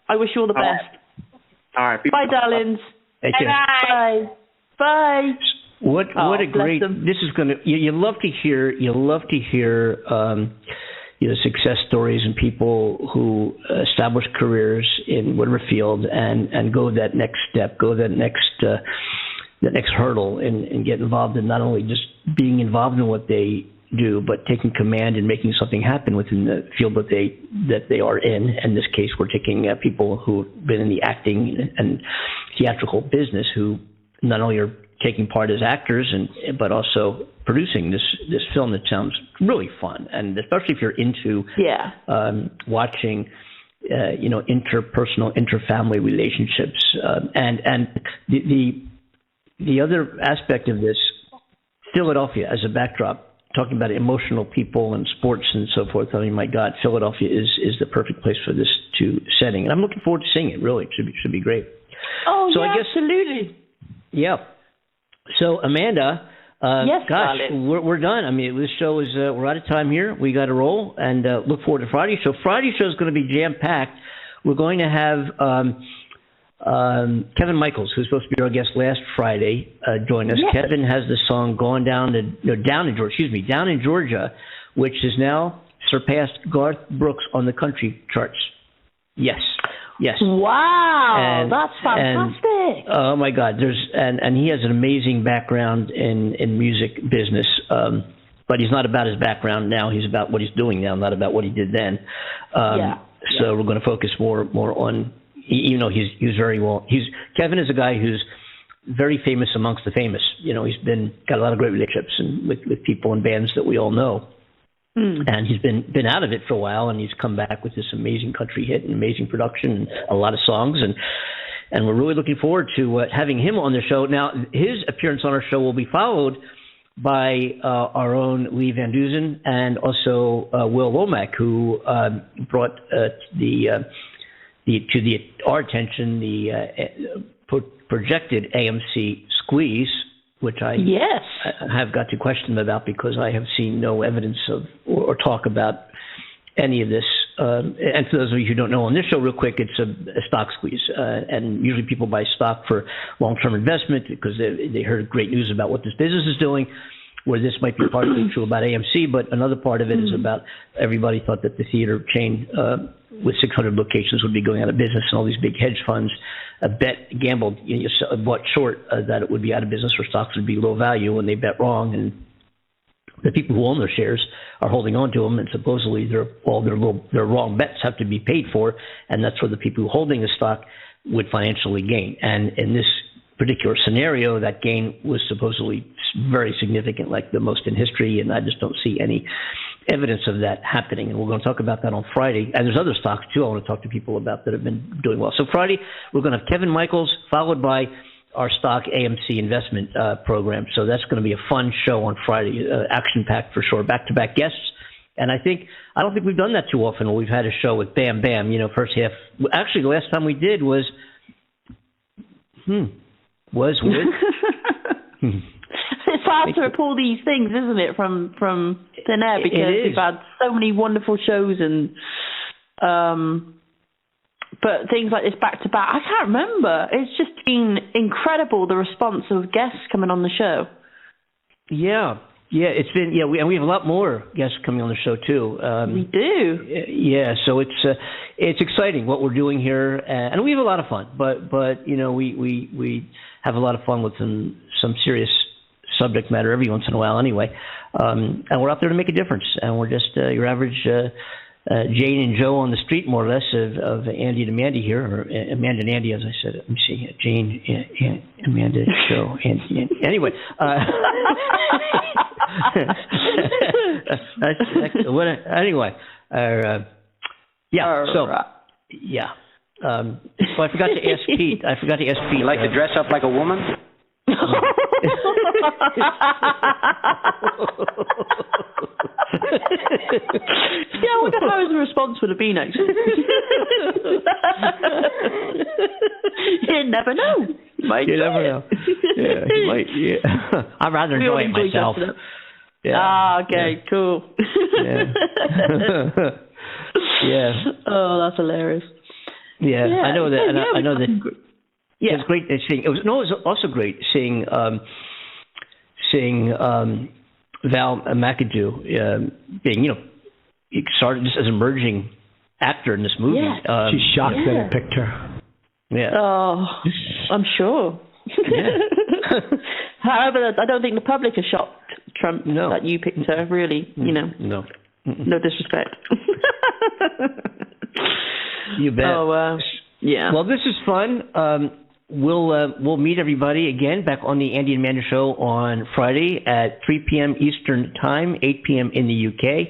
I wish you all the best. All right. Bye, darlings. Take care. Bye. Bye. What a great. This is going to. You love to hear. Success stories and people who establish careers in whatever field and go that next step, go that next hurdle and get involved in not only just being involved in what they do, but taking command and making something happen within the field that they are in. In this case, we're taking people who've been in the acting and theatrical business who not only are taking part as actors but also producing this film that sounds really fun, and especially if you're into watching interpersonal, interfamily relationships, and the other aspect of this, Philadelphia as a backdrop, talking about emotional people and sports and so forth. I mean, my God, Philadelphia is the perfect place for this setting, and I'm looking forward to seeing it. Really, it should be great. Oh, so yeah, I guess, absolutely. Yeah. So Amanda, yes, gosh, we're done. I mean, this show is we're out of time here. We got to roll and look forward to Friday. So Friday's show is going to be jam packed. We're going to have Kevin Michaels, who's supposed to be our guest last Friday, join us. Yes. Kevin has the song down in Georgia, which has now surpassed Garth Brooks on the country charts. Yes. Wow, that's fantastic. Oh my God, and he has an amazing background in music business, but he's not about his background now. He's about what he's doing now, not about what he did then. So we're going to focus more on. Even though he's very well, Kevin is a guy who's very famous amongst the famous. He's got a lot of great relationships and with people and bands that we all know. And he's been out of it for a while, and he's come back with this amazing country hit and amazing production and a lot of songs, and we're really looking forward to having him on the show. Now, his appearance on our show will be followed by our own Lee Van Dusen and also Will Womack, who brought our attention the projected AMC Squeeze, which I have got to question about because I have seen no evidence of or talk about any of this. And for those of you who don't know, on this show, real quick, it's a stock squeeze. And usually people buy stock for long-term investment because they heard great news about what this business is doing, where this might be partly true about AMC, but another part of it is about everybody thought that the theater chain with 600 locations would be going out of business, and all these big hedge funds gambled, bought short that it would be out of business or stocks would be low value, and they bet wrong. And the people who own those shares are holding on to them, and supposedly their wrong bets have to be paid for, and that's where the people who are holding the stock would financially gain. And in this particular scenario, that gain was supposedly very significant, like the most in history, and I just don't see any evidence of that happening. And we're going to talk about that on Friday. And there's other stocks, too, I want to talk to people about that have been doing well. So Friday, we're going to have Kevin Michaels, followed by our stock AMC investment program. So that's going to be a fun show on Friday, action-packed for sure, back-to-back guests. And I don't think we've done that too often. We've had a show with Bam Bam, first half. Actually, the last time we did was with... It's hard to pull these things, isn't it, from thin air, because we've had so many wonderful shows and but things like this back to back, I can't remember. It's just been incredible, the response of guests coming on the show. Yeah, it's been we have a lot more guests coming on the show too. We do. Yeah, so it's exciting what we're doing here, and we have a lot of fun. But we have a lot of fun with some serious subject matter every once in a while anyway. And we're out there to make a difference. And we're just your average Jane and Joe on the street, more or less, of Andy and Mandy here, or Amanda and Andy, as I said. Let me see. Jane, Amanda, Joe, Andy. Anyway. Anyway. So I forgot to ask Pete. You like to dress up like a woman? I wonder how his response would have been, actually. You never know. You never know. Yeah, he might. Yeah. I'd rather enjoy it myself. Okay, cool. Yeah. Oh, that's hilarious. Yeah, I know that. I know that. Yeah, it's great seeing. It was also great seeing Val McAdoo being, started just as an emerging actor in this movie. Yeah. She's shocked that it picked her. Yeah. Oh, I'm sure. Yeah. However, I don't think the public are shocked, Trump, that you picked her. Really, No. No disrespect. You bet. Oh, yeah. Well, this is fun. We'll meet everybody again back on the Andy and Amanda Show on Friday at 3 p.m. Eastern Time, 8 p.m. in the UK,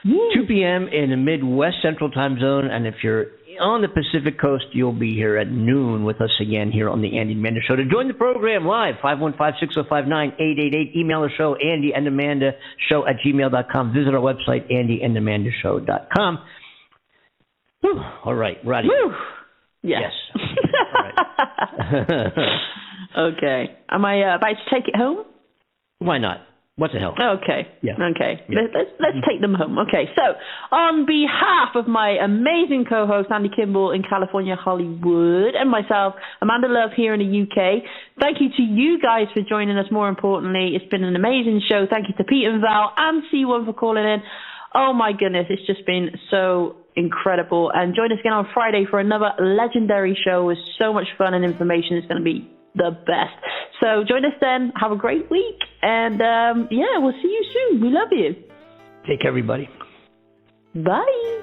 2 p.m. in the Midwest Central Time Zone, and if you're on the Pacific Coast, you'll be here at noon with us again here on the Andy and Amanda Show. To join the program live, 515-6059-888. Email the show, andyandamandaShow@gmail.com. Visit our website, andyandamandaShow.com. Whew. All right, ready? Woo. Yes. All right. Okay. Am I about to take it home? Why not? What the hell? Okay. Yeah. Okay. Yeah. Let's take them home. Okay. So, on behalf of my amazing co-host Andy Kimball in California, Hollywood, and myself, Amanda Love here in the UK, thank you to you guys for joining us. More importantly, it's been an amazing show. Thank you to Pete and Val and C1 for calling in. Oh my goodness, it's just been so incredible. And join us again on Friday for another legendary show with so much fun and information. It's going to be the best. So join us then. Have a great week. And we'll see you soon. We love you. Take care, everybody. Bye.